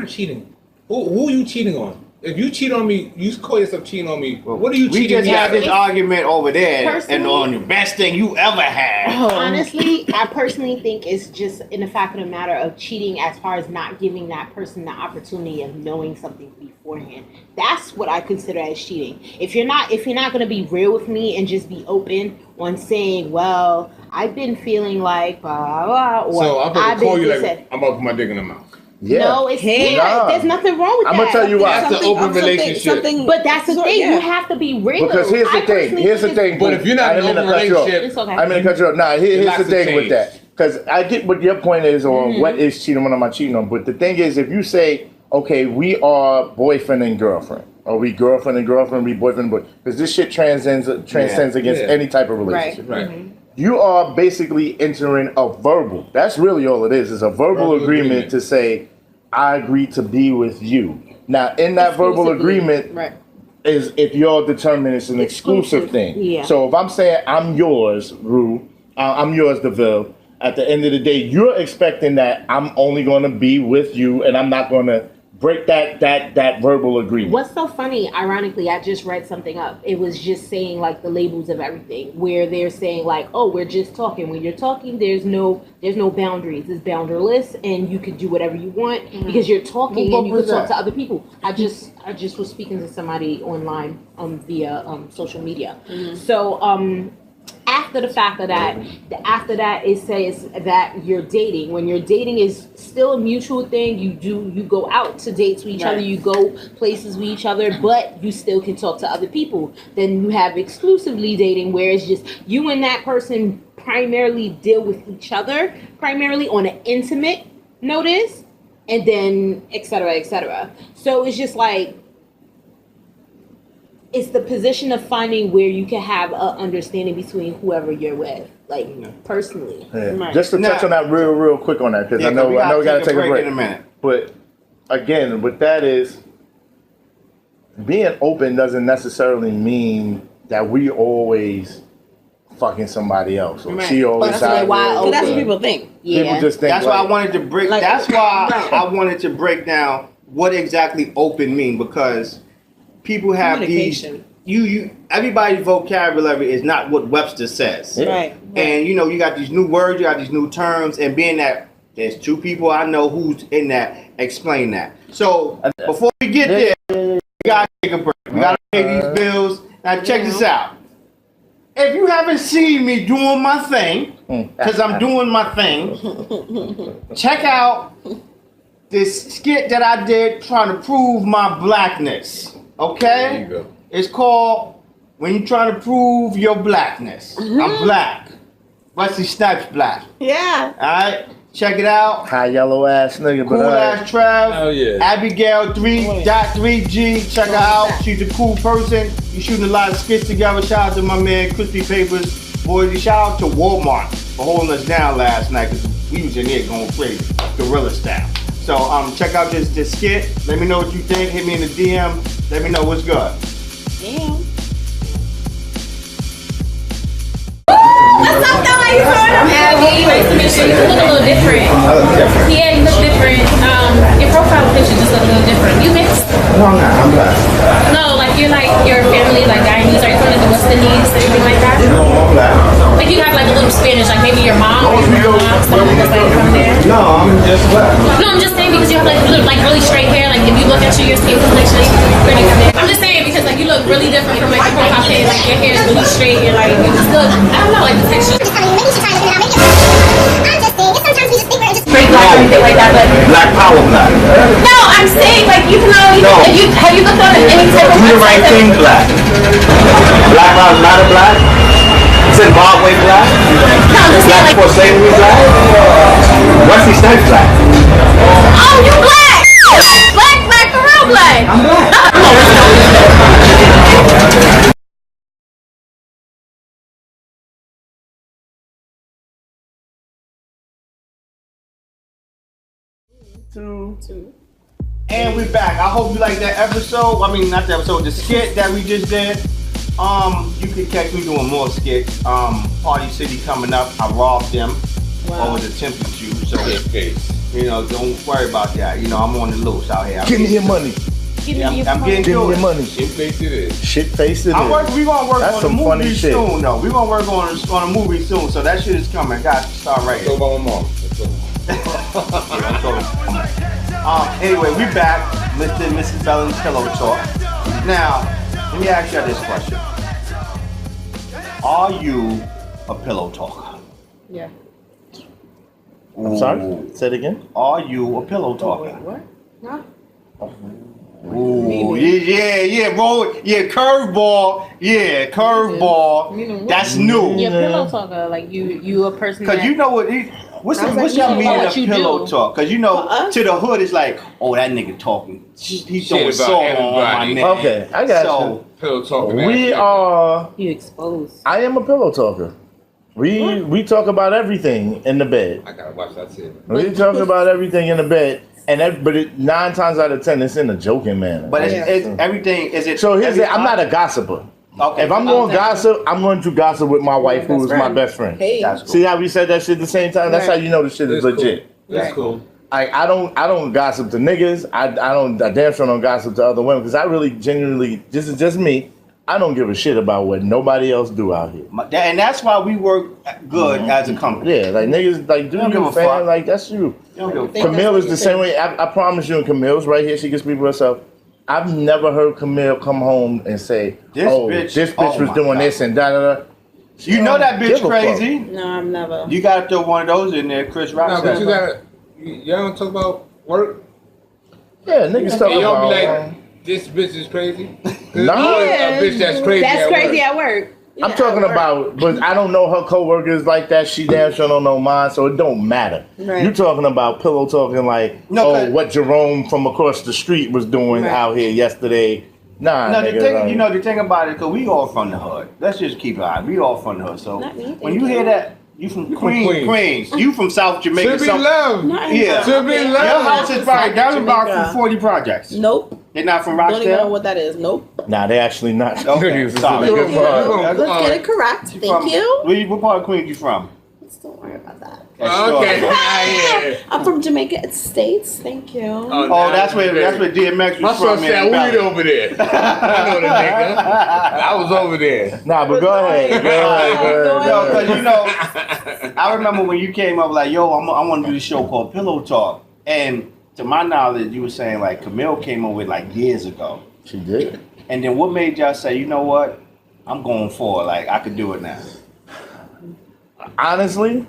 S2: cheating? Who are you cheating on? If you cheat on me, you call yourself cheating on me. What are you
S1: we
S2: cheating
S1: just
S2: me
S1: had
S2: out of?
S1: this argument over there, and
S4: Personally-
S1: on the best thing you ever had.
S4: Honestly, I personally think it's just in the fact of the matter of cheating as far as not giving that person the opportunity of knowing something beforehand. That's what I consider as cheating. If you're not going to be real with me and just be open on saying, well, I've been feeling like blah, blah, or
S2: So I'm
S4: I've
S2: gonna call
S4: been
S2: you
S4: this
S2: like
S4: and-
S2: I'm gonna put my dick in the mouth.
S3: Yeah.
S4: No, it's
S5: Hey,
S3: nah.
S4: there's nothing wrong with that.
S3: I'ma tell you why.
S2: That's an open relationship.
S4: But that's the thing.
S5: Yeah.
S4: You have to be real.
S3: Because here's the
S4: I
S3: thing.
S4: personally
S3: Here's the
S4: think
S3: thing.
S2: But if you're not
S3: I
S2: in
S3: didn't
S2: an
S3: mean to
S2: open
S3: cut you off.
S2: relationship,
S4: it's okay.
S3: I mean to cut you off. Nah, here's
S2: lots
S3: the
S2: to
S3: thing with
S2: change.
S3: that. Because I get what your point is on what is cheating, what am I cheating on. But the thing is, if you say, okay, we are boyfriend and girlfriend, or we girlfriend and girlfriend, we boyfriend and boyfriend, because this shit transcends against
S2: Yeah.
S3: any type of relationship.
S2: Right.
S3: You are basically entering a verbal. That's really all it is. It's a verbal agreement to say, I agree to be with you. Now, in that verbal
S4: Exclusively.
S3: agreement
S5: Right.
S3: is if y'all determine it's an exclusive
S4: Exclusive,
S3: thing.
S4: yeah.
S3: So if I'm saying I'm yours, Rue, I'm yours, DeVille, at the end of the day, you're expecting that I'm only going to be with you and I'm not going to break that verbal agreement.
S4: What's so funny, ironically, I just read something up. It was just saying like the labels of everything, where they're saying like, oh, we're just talking. When you're talking, there's no boundaries. It's boundaryless, and you can do whatever you want because you're talking
S3: What
S4: and you
S3: book
S4: can
S3: was
S4: talk
S3: that?
S4: to other people. I just was speaking to somebody online via social media. So after the fact of that, it says that you're dating. When you're dating is still a mutual thing. You go out to dates with each other, you go places with each other, but you still can talk to other people. Then you have exclusively dating, where it's just you and that person primarily deal with each other, primarily on an intimate notice, and then et cetera, et cetera. So it's just like, it's the position of finding where you can have an understanding between whoever you're with, like personally.
S3: Yeah.
S5: Right.
S3: Just to touch
S1: Now-
S3: on that real quick on that, because
S1: Yeah,
S3: I know we gotta take a break.
S1: in a minute.
S3: But again, with that is being open doesn't necessarily mean that we always fucking somebody else or she always
S4: That's like
S3: out
S4: why
S3: here.
S4: open.
S5: So that's what people think.
S4: Yeah.
S3: People just think
S1: That's why I
S3: like,
S1: wanted to break.
S5: Like-
S1: That's why
S5: Right.
S1: I wanted to break down what exactly open mean, because people have these.
S5: Communication.
S1: You everybody's vocabulary is not what Webster says.
S3: Yeah.
S5: Right.
S1: And you know, you got these new words, you got these new terms, and being that there's two people I know who's in that, explain that. So before we get there, we gotta take a break. We gotta pay these bills. Now check this out. If you haven't seen me doing my thing, because I'm doing my thing, check out this skit that I did trying to prove my blackness. Okay?
S2: There you go.
S1: It's called When You Trying to Prove Your Blackness. I'm black. Wesley Snipes black.
S5: Yeah.
S1: Alright? Check it out.
S3: high yellow ass nigga,
S1: Cool
S3: but
S1: ass Trev.
S2: Oh, yeah.
S1: Abigail 3.3G. Check her out. She's a cool person. You shooting a lot of skits together. Shout out to my man Crispy Papers. Boys, shout out to Walmart for holding us down last night. 'Cause We was in there going crazy, gorilla style. So check out this skit. Let me know what you think. Hit me in the DM. Let me know what's good.
S5: Damn.
S6: What's up, though? How you doing? Abby, nice to meet you. You look a little different.
S1: I look different.
S6: Yeah, you look different. Your profile picture just look a little different. You mixed?
S1: No, I'm not. I'm black.
S6: No, like you're like your family, like Guyanese. Are you from like the West Indies or anything like that?
S1: No, I'm black.
S6: Like you have like a little Spanish, like maybe your mom or your grandma, someone that's like from there.
S1: No, I'm just black.
S6: No, I'm just saying because you have like really straight hair. Like if you look at your skin complexion, you're pretty good. I'm just saying because like you look really different from like your profile picture. Like your hair is really straight and like you just look. I don't know, like the texture.
S7: I'm just telling you, maybe she's trying to look it out. I'm just saying, sometimes we just think we're just
S6: Straight black or anything like that, but
S1: Black power black.
S6: no, I'm saying like you can know.
S1: No.
S6: If you have you looked on any type of
S1: Do the right
S6: website
S1: thing, black. Black Lives Matter black. Zimbabwe black.
S6: No, I'm just saying
S1: Black
S6: like.
S1: for slavery black. Wesley Snipes black.
S6: Oh, you black! Black, for real black.
S1: I'm black. Two. And we back. I hope you like that episode. I mean, not the episode, the skit that we just did. You can catch me doing more skits. Party City coming up. I robbed them. Or was attempted to. So, you know, don't worry about that. You know, I'm on the loose out here.
S3: Give me your money.
S1: Yeah, I'm getting
S3: Give me
S1: to
S3: your
S1: it.
S3: money.
S2: Shit face it is.
S3: Shit face it is.
S1: We gonna work
S3: That's
S1: on the
S3: some funny
S1: movie
S3: shit.
S1: soon, though. We gonna work on a movie soon, so that shit is coming. Got to start right
S2: Go
S1: here.
S2: by my mom. Let's go.
S1: Anyway, we back, Mr. and Mrs. Bellin's Pillow Talk. Now, let me ask you this question: are you a pillow talker?
S5: Yeah.
S3: I'm sorry? Say it again?
S1: Are you a pillow talker?
S5: What? No.
S1: Ooh, yeah, roll, yeah, curveball, That's new.
S4: You're a pillow talker, like you a person.
S1: Cause
S4: that,
S1: you know what? What's
S5: Sounds
S1: your
S5: like you know
S1: meaning
S4: what
S1: of
S4: you
S1: pillow
S4: do.
S1: talk? Cause you know,
S5: For us?
S1: to the hood, it's like, oh, that nigga talking. He's throwing
S2: Shit about
S1: salt on my
S2: everybody.
S1: nigga.
S3: Okay, I got
S1: So,
S2: Pillow talking.
S3: you. We are.
S4: you exposed.
S3: I am a pillow talker. We talk about everything in the bed.
S2: I gotta watch that shit.
S3: We talk about everything in the bed, but 9 times out of 10, it's in a joking manner.
S1: but it's everything. Is it?
S3: So here's
S1: every
S3: it. I'm not a gossiper.
S1: Okay.
S3: If I'm going to gossip, I'm going to gossip with my wife, who is my best friend.
S5: Hey.
S1: That's cool.
S3: See how we said that shit at the same time? That's how you know the shit is
S2: That's cool.
S3: legit.
S2: That's cool.
S3: I don't gossip to niggas. I damn sure don't gossip to other women because I really genuinely, this is just me. I don't give a shit about what nobody else do out here.
S1: And that's why we work good as a company.
S3: Yeah, like niggas, like do
S1: Don't give
S3: you,
S1: a
S3: fam?
S1: fuck.
S3: Like that's you.
S1: You don't give a
S5: Think
S3: Camille
S5: that's
S3: is
S5: what
S3: the
S5: you
S3: same way. I promise you, and Camille's right here. She can speak for herself. I've never heard Camille come home and say,
S1: This bitch- oh
S3: was
S1: my
S3: doing
S1: God.
S3: this and da da da.
S1: You know that bitch
S3: Give a fuck.
S1: crazy.
S5: No, I'm never.
S1: You gotta throw one of those in there, Chris Rock.
S2: No,
S1: said.
S2: but you gotta. Y'all don't talk about work.
S3: Yeah, niggas talk
S2: And y'all
S3: about.
S2: be like, this bitch is crazy.
S3: No.
S2: A bitch that's crazy.
S4: That's
S2: at
S4: crazy
S2: work.
S4: at work.
S3: I'm talking about, but I don't know her coworkers like that. She damn sure don't know mine, so it don't matter.
S5: Right.
S3: You talking about pillow talking like,
S1: No, 'cause-
S3: what Jerome from across the street was doing
S5: Right.
S3: out here yesterday. Nah,
S1: No,
S3: nigga,
S1: the thing, the thing about it, because we all from the hood. Let's just keep it on. We all from the hood. So
S5: Not me,
S1: when
S5: thank
S1: you
S5: you.
S1: hear that, you from
S2: Queens.
S1: Queens. You from South Jamaica.
S2: Should be
S1: some-
S2: loved.
S5: Not
S1: Yeah.
S2: Should be
S5: Okay.
S2: loved.
S1: Your house is probably down about
S5: Jamaica.
S1: from 40 projects.
S5: Nope.
S1: They're not from
S5: Don't even know
S1: Rockdale?
S5: what that is. Nope.
S3: Nah, they actually not.
S1: Okay,
S3: Niggas is
S1: sorry.
S3: in a good
S2: Yeah.
S3: part.
S5: Let's get it correct.
S1: From-
S5: Thank you.
S1: What part of Queens you from?
S5: Let's don't worry about that.
S2: Okay. Yeah.
S5: I'm from Jamaica States. Thank you.
S1: Oh, that's where DMX
S2: My
S1: was
S2: son
S1: from.
S2: said
S1: man.
S2: weed over there. I know the nigga. I was over there.
S3: Nah, but go ahead. Go ahead. Go
S1: Yo,
S3: ahead.
S1: because I remember when you came up like, yo, I want to do this show called Pillow Talk. And to my knowledge, you were saying like Camille came up with like years ago.
S3: She did.
S1: And then what made y'all say, you know what? I'm going for it. Like, I could do it now.
S3: Honestly,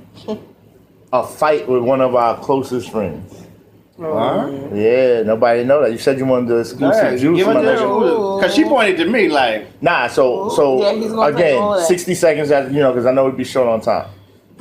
S3: a fight with one of our closest friends. Yeah, nobody know that. You said you wanted the exclusive juice, my nigga.
S1: Because she pointed to me like,
S3: Nah, so
S5: Yeah, he's gonna take all of
S3: again,
S5: that.
S3: 60 seconds after, because I know it'd be short on time.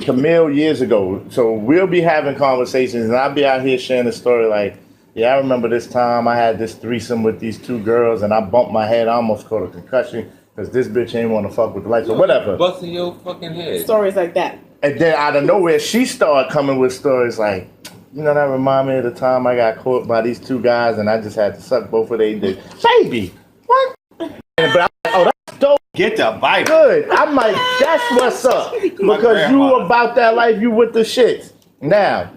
S3: Camille years ago, so we'll be having conversations and I'll be out here sharing the story like, yeah, I remember this time I had this threesome with these 2 girls and I bumped my head, I almost caught a concussion because this bitch ain't want to fuck with the lights or whatever.
S2: Busting your fucking head.
S5: Stories like that.
S3: And then out of nowhere, she started coming with stories like, you know, that remind me of the time I got caught by these two guys and I just had to suck both of their dicks. Baby, what? But I'm like, oh, that's dope.
S1: Get the Bible.
S3: Good. I'm like, that's what's up. Because you
S1: grandmother.
S3: about that life, you with the shits. Now,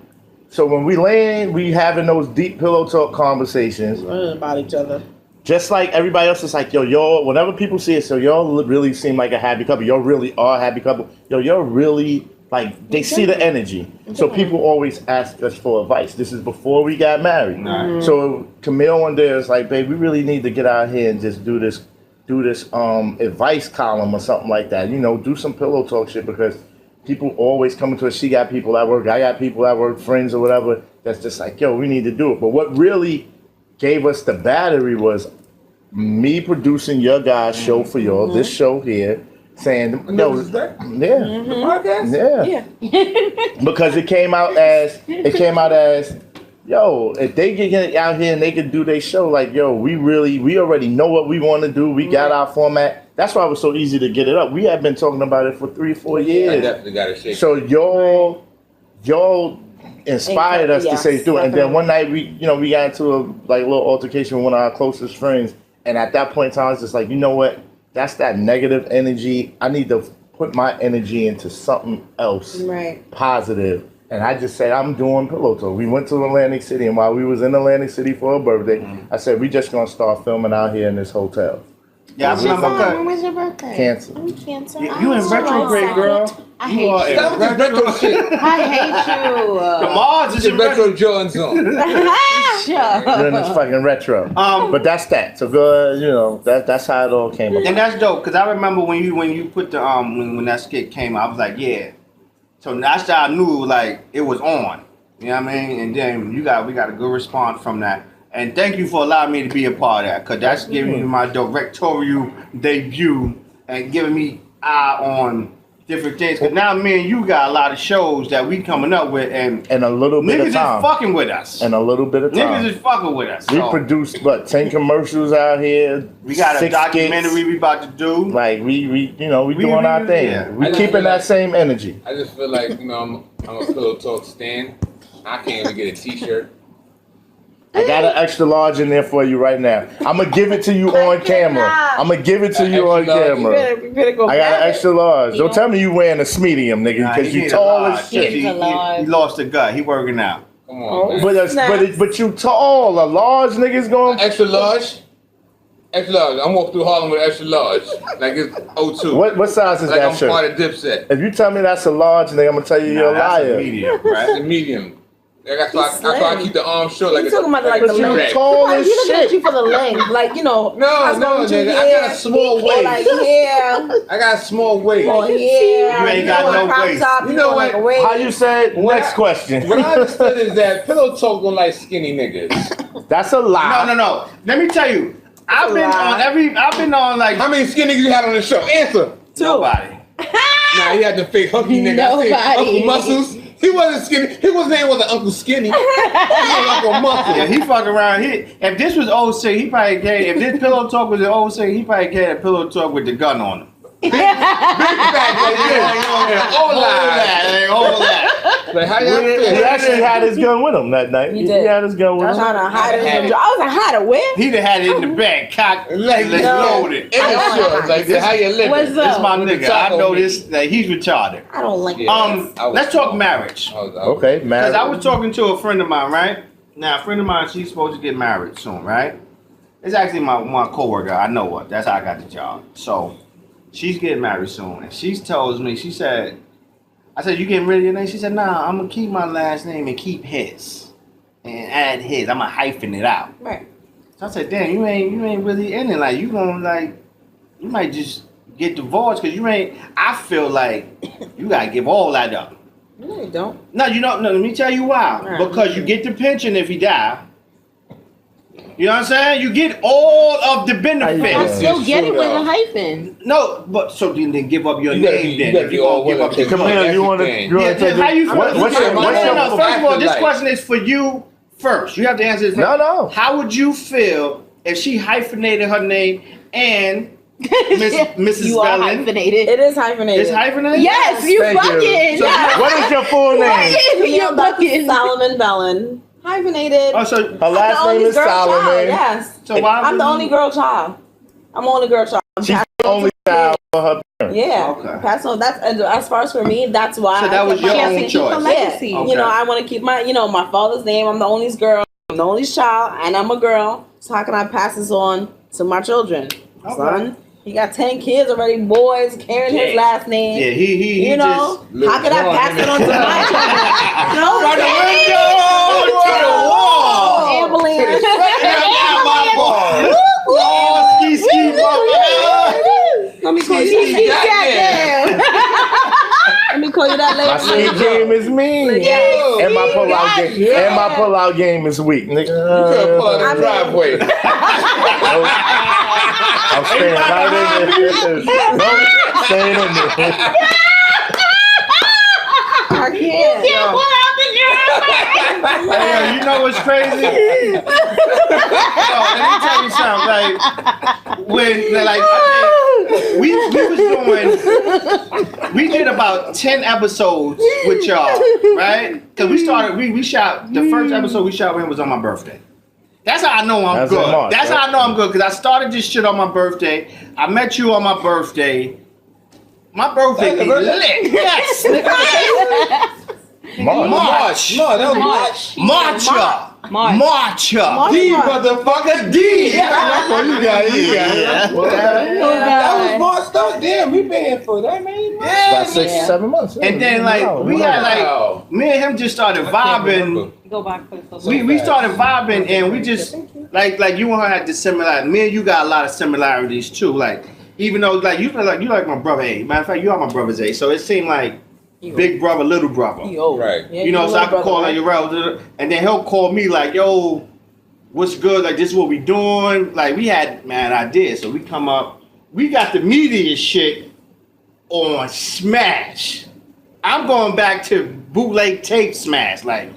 S3: so when we land, we having those deep pillow talk conversations.
S5: Learning about each other.
S3: Just like everybody else is like, yo, y'all, whenever people see it, so y'all really seem like a happy couple. Y'all really are a happy couple. Yo, y'all really, like, they see the energy. So people always ask us for advice. This is before we got married. So Camille one day was like, babe, we really need to get out here and just do this advice column or something like that. You know, do some pillow talk shit because people always coming to us. She got people at work. I got people at work, friends or whatever. That's just like, yo, we need to do it. But what really gave us the battery was me producing your guys' show for y'all, this show here, saying, no,
S2: The
S3: yeah,
S5: Yeah.
S3: because it came out as, yo, if they get out here and they can do their show, like, yo, we already know what we want to do. We got our format. That's why it was so easy to get it up. We have been talking about it for 3-4
S2: I
S3: years.
S2: definitely got to shake.
S3: So y'all inspired us to say do it. And then one night we got into a little altercation with one of our closest friends. And at that point in time, I was just like, you know what? That's that negative energy. I need to put my energy into something else,
S5: Right.
S3: positive. And I just said, I'm doing pillow talk. We went to Atlantic City, and while we was in Atlantic City for her birthday, I said, we just gonna start filming out here in this hotel.
S1: Yeah, I remember.
S5: When was your birthday?
S3: Cancer.
S5: I'm Cancer.
S1: You in retrograde, girl.
S4: I
S1: You
S4: hate
S1: are
S4: you.
S2: Stop with this retro shit.
S4: I hate you.
S1: The Mars is
S2: It's
S1: in
S2: a retro Jordans on.
S3: You're in this fucking retro. But that's that. So go, that's how it all came
S1: And
S3: about.
S1: that's dope because I remember when you put the when that skit came out, I was like, yeah. So that's how I knew like it was on. You know what I mean? And then we got a good response from that. And thank you for allowing me to be a part of that because that's giving me my directorial debut and giving me eye on different things. Because now me and you got a lot of shows that we coming up with and
S3: And a little bit
S1: niggas
S3: of
S1: is
S3: time.
S1: fucking with us.
S3: And a little bit of
S1: Niggas
S3: time.
S1: is fucking with us.
S3: We
S1: So
S3: produced 10 commercials out here.
S1: we got a
S3: 6
S1: documentary
S3: skits.
S1: we about to do.
S3: Like we doing our thing.
S1: yeah.
S3: We
S2: I just
S3: keeping
S2: feel
S3: that
S2: like-
S3: same energy.
S2: I just feel like, I'm a pillow talk stand. I can't even get a t-shirt.
S3: I got an extra large in there for you right now. I'm gonna give it to you on camera. I'm gonna give it to you on
S2: Extra large.
S3: camera.
S5: You better go
S3: I got
S5: grab
S3: an
S5: it.
S3: extra large. Don't tell me you wearing a medium, nigga,
S1: Nah,
S3: because
S1: he
S3: you
S1: need a
S3: tall
S1: large,
S3: as shit.
S1: 'cause he
S5: large.
S1: lost the gut. He working out.
S2: Come on, man.
S3: But you tall. A large nigga's going.
S2: Extra large? Extra large. I'm walking through Harlem with extra large. Like it's 02.
S3: What size is
S2: Like
S3: that
S2: I'm
S3: shirt?
S2: part of Dipset.
S3: If you tell me that's a large, nigga, I'm gonna tell you you're a
S1: That's a
S3: liar.
S1: medium,
S2: It's
S1: right?
S2: a medium. That's why
S5: He's
S2: I
S5: slim.
S2: keep the arm short like
S5: You talking about like
S3: But
S5: the
S3: you
S5: length?
S3: tall as
S5: He looking at
S3: shit.
S5: you for the length, like
S2: No,
S5: I
S2: no,
S5: to
S2: nigga. I
S5: here,
S2: got a small
S5: or
S2: waist.
S5: like here,
S2: I got a small waist.
S5: or here.
S1: You ain't got
S5: want a
S1: no
S5: crop
S1: waist.
S5: top,
S2: You know
S5: want,
S2: what?
S5: Like a waist.
S3: How you said?
S2: What
S3: Next
S2: I-
S3: question.
S2: What I understood is that pillow talk don't like skinny niggas.
S3: That's a lie.
S1: No. Let me tell you. I've been on like
S2: How many skinny niggas you had on the show? Answer.
S1: nobody.
S2: Nah, he had the fake hunky nigga. I
S5: Nobody.
S2: said Uncle Muscles. He wasn't skinny. His name wasn't Uncle Skinny. He was Uncle Muscle.
S1: Yeah, he fucking around. If this was 06, he probably gave. If this pillow talk was in 06, he probably gave a pillow talk with the gun on him.
S2: Big fat like this. All lies.
S1: All that.
S2: Like how y'all
S3: He
S2: feel?
S3: actually had his gun with him that night. He
S5: did.
S3: had his gun with
S5: I was
S3: him.
S5: trying to hide it.
S2: had
S5: in
S2: it.
S5: the I was like, hide it where?
S1: He'd have had it in the back, cocked,
S2: Like
S1: let's
S5: no.
S1: load it.
S2: Immature. Like how you living?
S4: What's
S1: This
S4: up?
S1: my nigga. I know this. Like, he's retarded.
S5: I don't like
S2: Yeah.
S5: it.
S2: I was
S1: Let's talk
S2: small.
S1: marriage.
S3: Okay, man.
S1: Because I was talking to a friend of mine, right? Now, a friend of mine, she's supposed to get married soon, right? It's actually my coworker. I know her. That's how I got the job. So, she's getting married soon. And she tells me, she said, I said, you getting rid of your name? She said, nah, I'm going to keep my last name and keep his. And add his. I'm going to hyphen it out.
S5: Right.
S1: So I said, damn, you ain't really in it. Like, you going to, like, you might just get divorced because you ain't, I feel like you got to give all that up.
S5: No, you don't.
S1: No, you don't. No, let me tell you why.
S5: Right.
S1: Because you get the pension if he die. You know what I'm saying? You get all of the
S4: I
S1: benefits.
S4: still get it with
S2: Shootout.
S4: a hyphen.
S1: No, but so then give up your
S2: You gotta
S1: name
S2: be-
S1: then.
S2: you gotta
S1: If
S2: be
S1: you
S2: all
S1: gonna give
S2: willing
S1: up
S2: to
S1: your
S2: come
S3: Camille,
S2: on,
S3: you want to?
S2: everything.
S3: You want
S1: Yeah,
S3: to take
S1: how you feel?
S3: what's your?
S1: No, first of all, this
S2: Afterlife.
S1: question is for you first. You have to answer this.
S3: No, no.
S1: How would you feel if she hyphenated her name and Mrs.
S4: You are
S1: Bellin.
S4: hyphenated.
S5: It is hyphenated.
S1: It's hyphenated?
S4: Yes, you
S3: Thank you.
S4: fucking.
S3: So, what is your full name?
S4: You're fucking.
S5: Solomon Bellin. Hyphenated.
S1: Oh, so,
S3: Her
S5: I'm
S3: last
S5: the
S3: name
S5: only
S3: is
S5: girl child,
S3: Solomon.
S5: Yes.
S1: so why
S5: I'm the
S1: would
S5: only
S1: you-
S5: girl child. I'm the only girl child.
S3: She's the only child for her parents.
S5: Yeah.
S1: Okay.
S5: Pass on. That's as far as for me. That's why.
S1: So that
S5: I
S1: was
S5: kept
S1: your
S5: my
S1: own
S5: legacy.
S1: choice.
S5: Yeah.
S4: Legacy.
S1: Okay.
S5: You know, I want to keep my, my father's name. I'm the only girl. I'm the only child, and I'm a girl. So how can I pass this on to my children?
S1: Okay.
S5: Son, he got 10 kids already. Boys carrying his last name.
S1: Yeah, he
S5: You know,
S1: just...
S5: how can I pass it on to my children? No,
S1: From the window to the wall.
S5: Ambulance.
S1: Oh, ski, ski,
S5: Let me call you that. Let me call you that
S3: My
S5: later.
S3: ski game is mean. And my pull-out game.
S2: Yeah.
S3: And my pull-out game is weak. Nigga.
S2: Pull out the driveway.
S3: I'm staying right in this. Nope, staying in this.
S5: I can't.
S1: Hey, you know what's crazy? Yo, let me tell you something. Like when, like, we did about 10 episodes with y'all, right? Cause we shot the first episode we shot when was on my birthday. That's how I know I'm
S3: That's in
S1: good.
S3: March,
S1: That's
S3: right?
S1: how I know I'm good. Cause I started this shit on my birthday. I met you on my birthday. My birthday be lit. Yes. March.
S2: No, that was March.
S1: Marcha.
S2: D, motherfucker, D. That's what you got. You got it. That was March though. Damn, we been here for that, man.
S3: About 6-7 months.
S1: And then like we had like me and him just started vibing.
S4: Go back for the
S1: We started vibing and we just like you and her had the similar. Me and you got a lot of similarities too. Like even though like you like my brother A. Matter of fact, you are my brother's A. So it seemed like big brother, little brother.
S5: Yo.
S2: Right.
S5: Yeah,
S1: You know, so I could call
S5: her
S1: like your relative, and then he'll call me like, "Yo, what's good? Like this is what we doing." Like we had mad ideas, so we come up. We got the media shit on Smash. I'm going back to bootleg tape Smash. Like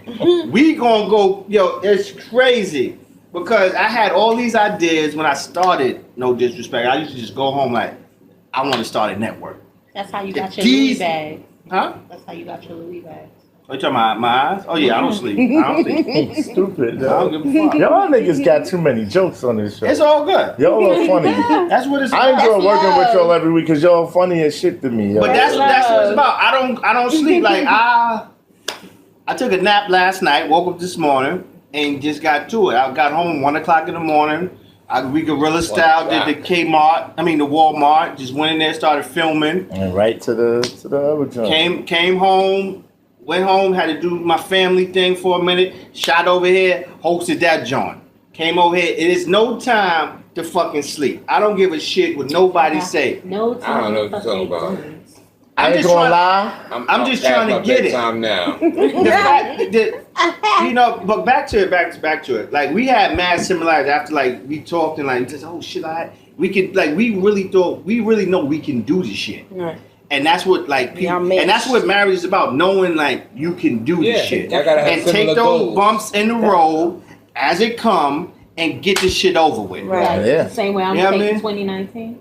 S1: we gonna go, yo, it's crazy because I had all these ideas when I started. No disrespect, I used to just go home like, I want to start a network.
S4: That's how you got
S1: your
S4: your
S1: Louis
S4: Louis bag.
S1: Huh?
S4: That's how you got your Louis bag.
S1: Are you talking about my eyes? Oh yeah, I don't sleep. I don't sleep.
S3: Stupid,
S1: I don't
S3: yo.
S1: give a fuck.
S3: Y'all niggas got too many jokes on this show.
S1: It's all good.
S3: Y'all are funny.
S1: That's what it's
S3: I
S1: about.
S3: enjoy working with y'all every week because y'all funny as shit to me, yo.
S1: But that's what it's about. I don't sleep. Like I took a nap last night, woke up this morning, and just got to it. I got home 1 o'clock in the morning. We guerrilla style did the the Walmart. Just went in there, started filming.
S3: And right to the other joint.
S1: Came home, went home, had to do my family thing for a minute. Shot over here, hosted that joint. Came over here. It is no time to fucking sleep. I don't give a shit what nobody say.
S4: No time.
S2: I don't know what you're
S4: fucking
S2: talking about.
S4: done.
S3: I ain't
S1: just
S3: gonna
S1: trying-
S3: lie.
S1: I'm just trying to get it.
S2: Time now.
S1: The fact that, but back to it. Like we had mad similarities after like we talked and like just oh shit, we really know we can do this shit.
S5: Right.
S1: And that's what like people,
S5: Y'all mates.
S1: and that's what marriage is about, knowing like you can do
S2: Yeah,
S1: this shit.
S2: y'all gotta have
S1: And take
S2: similar
S1: those
S2: goals.
S1: bumps in the road as it come and get this shit over with.
S5: Right.
S3: Yeah.
S4: The same way I'm
S1: You know what I
S4: taking
S1: mean?
S4: 2019.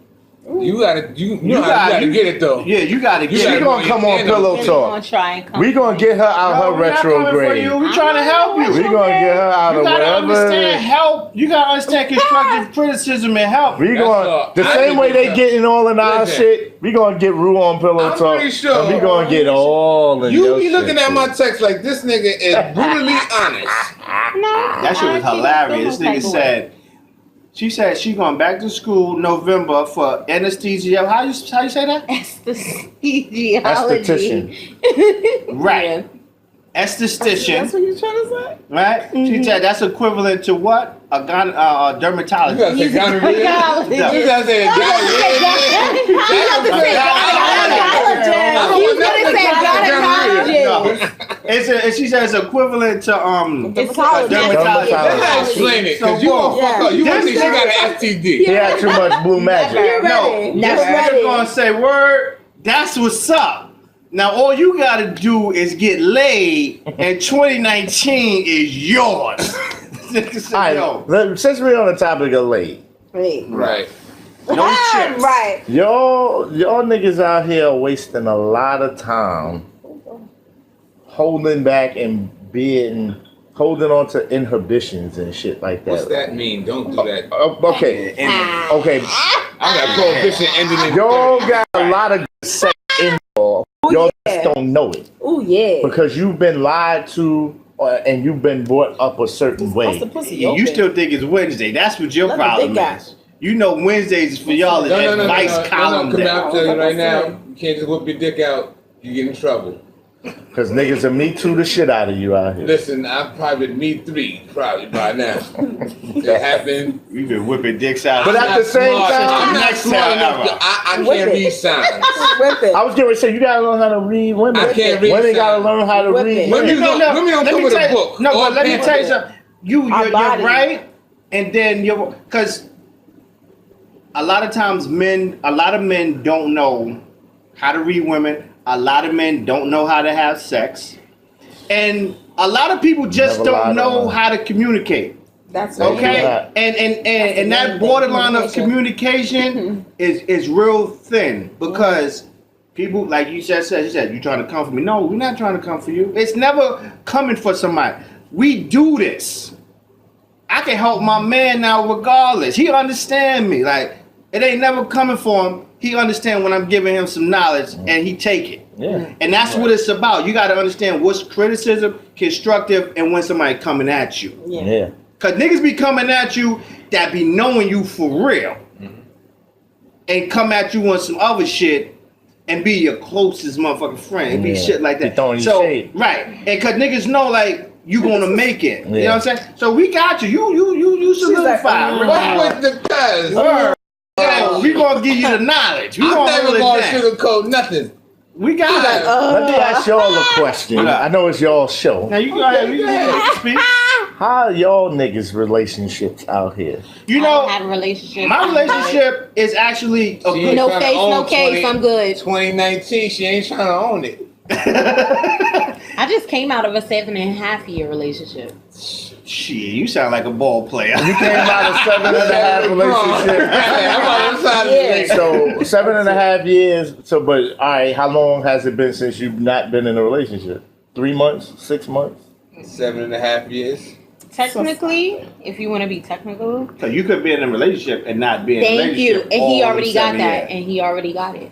S2: You gotta get it though.
S1: Yeah, you gotta
S2: You
S1: get
S3: She
S2: gotta
S1: it.
S3: gonna come on
S2: Yeah,
S3: Pillow
S4: Really gonna
S3: Talk.
S4: try and come.
S3: We gonna get her out
S1: No,
S3: her
S1: we're not coming for
S3: retrograde.
S1: you. We trying to help you.
S3: We gonna get her out
S1: You
S3: of
S1: gotta understand
S3: whatever.
S1: help. You gotta understand constructive criticism and help.
S3: We
S2: That's
S3: gonna
S2: all.
S3: the
S2: I
S3: same
S2: think
S3: way they
S2: it's
S3: getting all in our
S2: Listen.
S3: shit. We gonna get Rue on Pillow
S2: I'm
S3: Talk.
S2: pretty sure-
S3: And we gonna get all in
S2: You
S3: your
S2: be looking
S3: shit,
S2: at my
S3: too.
S2: text like this nigga is brutally honest.
S1: That shit was hilarious. This nigga said, she said she going back to school November for anesthesia. How you say that?
S4: Anesthesiology.
S3: Esthetician.
S1: Right. Esthetician.
S5: That's what you're trying to say?
S1: Right? She said that's equivalent to what? A
S2: You gotta
S1: dermatologist.
S2: say gonorrhea. You gotta say
S1: She said it's equivalent to
S5: Dermatologist.
S1: dermatologist.
S2: Let her explain it, cause you gonna fuck up. You gonna think she got an STD.
S3: He had too much blue magic.
S1: No,
S5: Never
S1: this nigga gonna say word. That's what's up. Now all you gotta do is get laid, and 2019 is yours. This nigga said, yo.
S3: Alright, since we're on the topic of late,
S5: Right.
S2: Right.
S1: No chips.
S5: Right.
S3: Y'all niggas out here are wasting a lot of time holding back and holding on to inhibitions and shit like that.
S2: What's that mean? Don't do that.
S3: Okay. Okay.
S2: I got prohibition ending in
S3: Y'all got a lot of good sex in y'all. Y'all just don't know it.
S5: Oh yeah.
S3: Because you've been lied to and you've been brought up a certain way.
S5: The pussy
S1: You
S5: open.
S1: still think it's Wednesday. That's what your
S5: Let the
S1: problem
S5: dick out.
S1: is. You know Wednesdays is for y'all is advice column
S2: Come
S1: day.
S2: out, tell you right now. You can't just whip your dick out. You get in trouble.
S3: Because niggas will me too the shit out of you out here.
S2: Listen, I'm probably me 3 probably by now. It happened.
S1: We've been whipping dicks out.
S3: But at the same
S2: I'm
S3: time,
S2: not
S1: next
S2: smart
S1: time
S2: enough.
S1: ever.
S2: I
S5: Whip
S2: can't
S5: it.
S2: read signs.
S5: Whip it.
S3: I was going to say, you got to learn how to read women.
S2: I can't read
S3: Women got to
S2: signs.
S3: learn how to
S5: Whip
S3: read
S5: it.
S3: women.
S2: Women don't
S1: let
S2: come
S1: me
S2: with
S1: tell
S2: a
S1: you-
S2: book.
S1: No,
S2: or
S1: but let me
S2: pamphlet.
S1: tell you something. You're
S5: body.
S1: right, and then because a lot of times a lot of men don't know how to read women. A lot of men don't know how to have sex, and a lot of people just
S3: Never lied
S1: don't
S3: on
S1: know
S3: them.
S1: how to communicate.
S5: That's
S1: Okay,
S3: Yeah.
S1: and that borderline of communication is real thin because people, like you said, you trying to come for me. No, we're not trying to come for you. It's never coming for somebody. We do this. I can help my man now regardless. He understand me. Like it ain't never coming for him. He understand when I'm giving him some knowledge and he take it.
S3: Yeah.
S1: And that's what it's about. You got to understand what's criticism, constructive, and when somebody coming at you.
S3: Yeah.
S1: Cause niggas be coming at you that be knowing you for real, and come at you on some other shit, and be your closest motherfucking friend. It be
S3: Yeah.
S1: shit like
S3: Be
S1: that.
S3: throwing you
S1: So
S3: shade.
S1: right, and cause niggas know like you gonna make it. You know
S3: Yeah.
S1: what I'm saying? So we got you. You solidified.
S2: What with the cuz?
S1: Yeah, we gonna give you the knowledge. We
S2: I'm
S1: gonna
S2: never
S1: hold it
S2: gonna
S1: down.
S2: sugarcoat nothing.
S1: We got it.
S3: Let me ask y'all a question.
S1: What up?
S3: I know it's y'all show.
S1: Now you go ahead. You go ahead. Speak.
S3: How are y'all niggas relationships out here?
S1: You
S4: I
S1: know,
S4: don't have a relationship.
S1: my relationship is actually a
S2: She
S1: good.
S2: ain't
S4: No
S2: tryna
S4: face,
S2: own
S4: no case. I'm good.
S2: 2019, she ain't trying to own it.
S4: I just came out of a 7.5-year relationship.
S1: Shit, you sound like a ball player.
S3: You came out of 7.5 relationship.
S2: I'm on the side of the ring.
S3: So 7.5 years. So, but all right, how long has it been since you've not been in a relationship? 3 months? 6 months?
S2: 7.5 years.
S4: Technically, if you want to be technical,
S1: So you could be in a relationship and not be in a
S4: thank you.
S1: relationship.
S4: And he
S1: all
S4: already
S1: the
S4: got
S1: 7
S4: that,
S1: years.
S4: and he already got it.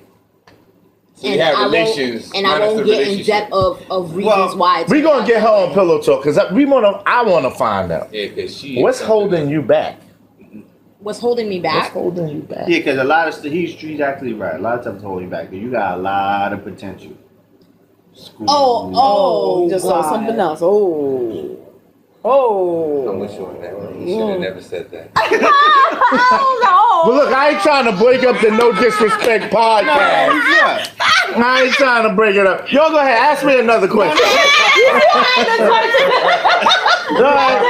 S2: So you have
S4: I
S2: relations.
S4: won't, and I
S2: minus
S4: won't
S2: the
S4: get in
S2: relationship.
S4: depth of reasons
S1: Well,
S4: why. it's
S3: We gonna
S4: not
S3: get her
S4: that
S3: on pillow talk because I want to find out
S2: Yeah, because she.
S3: what's holding you back.
S4: way. What's holding me
S3: What's
S4: back?
S3: holding you back?
S1: Yeah, because a lot of he's actually right. A lot of stuff is holding you back. 'Cause you got a lot of potential. School.
S5: Oh, you just saw
S4: God.
S5: something else. Oh.
S2: I'm
S5: Oh.
S2: with you on that one. You should have never said that.
S3: Well, look, I ain't trying to break up the No Disrespect podcast.
S1: Yeah.
S3: I ain't trying to break it up. Y'all go ahead, ask me another question. Go ahead.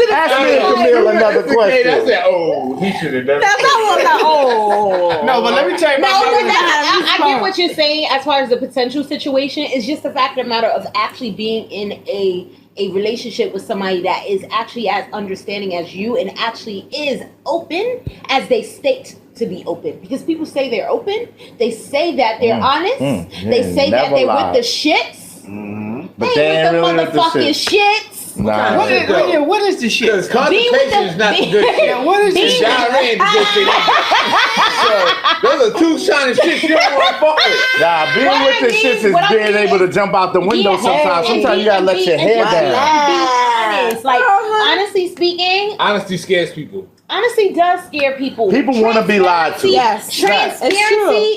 S3: Ask me and Camille another
S2: Hey, that's
S3: question.
S2: that. Oh, he should have never.
S5: That's not what that. Oh.
S1: No, but let me tell you
S4: No,
S1: about
S4: but
S1: my
S4: I get what you're saying as far as the potential situation. It's just the fact of the matter of actually being in a relationship with somebody that is actually as understanding as you and actually is open as they state to be open. Because people say they're open, they say that they're honest, they say that
S3: never
S4: they're
S3: lie.
S4: with the shits.
S3: But
S4: They
S3: they
S4: ain't
S3: ain't
S4: with
S3: really
S4: the
S3: with the
S4: motherfucking
S3: shit.
S4: shits.
S3: Nah.
S1: what is the shit?
S2: Because
S4: Be with
S2: concentration
S4: the-
S2: is not the
S4: be-
S2: good shit.
S1: Yeah, what is
S4: Be
S1: this
S4: with-
S1: shit?
S2: Diarrhea ain't the good shit. So those are two shiny shits you don't want to fuck with.
S3: Nah, being
S4: What
S3: with
S4: I
S3: the
S4: mean-
S3: shits is
S4: what I
S3: being
S4: mean
S3: able to
S4: is-
S3: jump out the window
S4: Yeah,
S3: sometimes.
S4: and
S3: Sometimes you gotta let your hair
S4: and
S3: down.
S4: be honest. Like, honestly speaking,
S2: Honesty scares people.
S4: honesty does scare people.
S3: People wanna be lied to.
S5: Yes.
S4: Transparency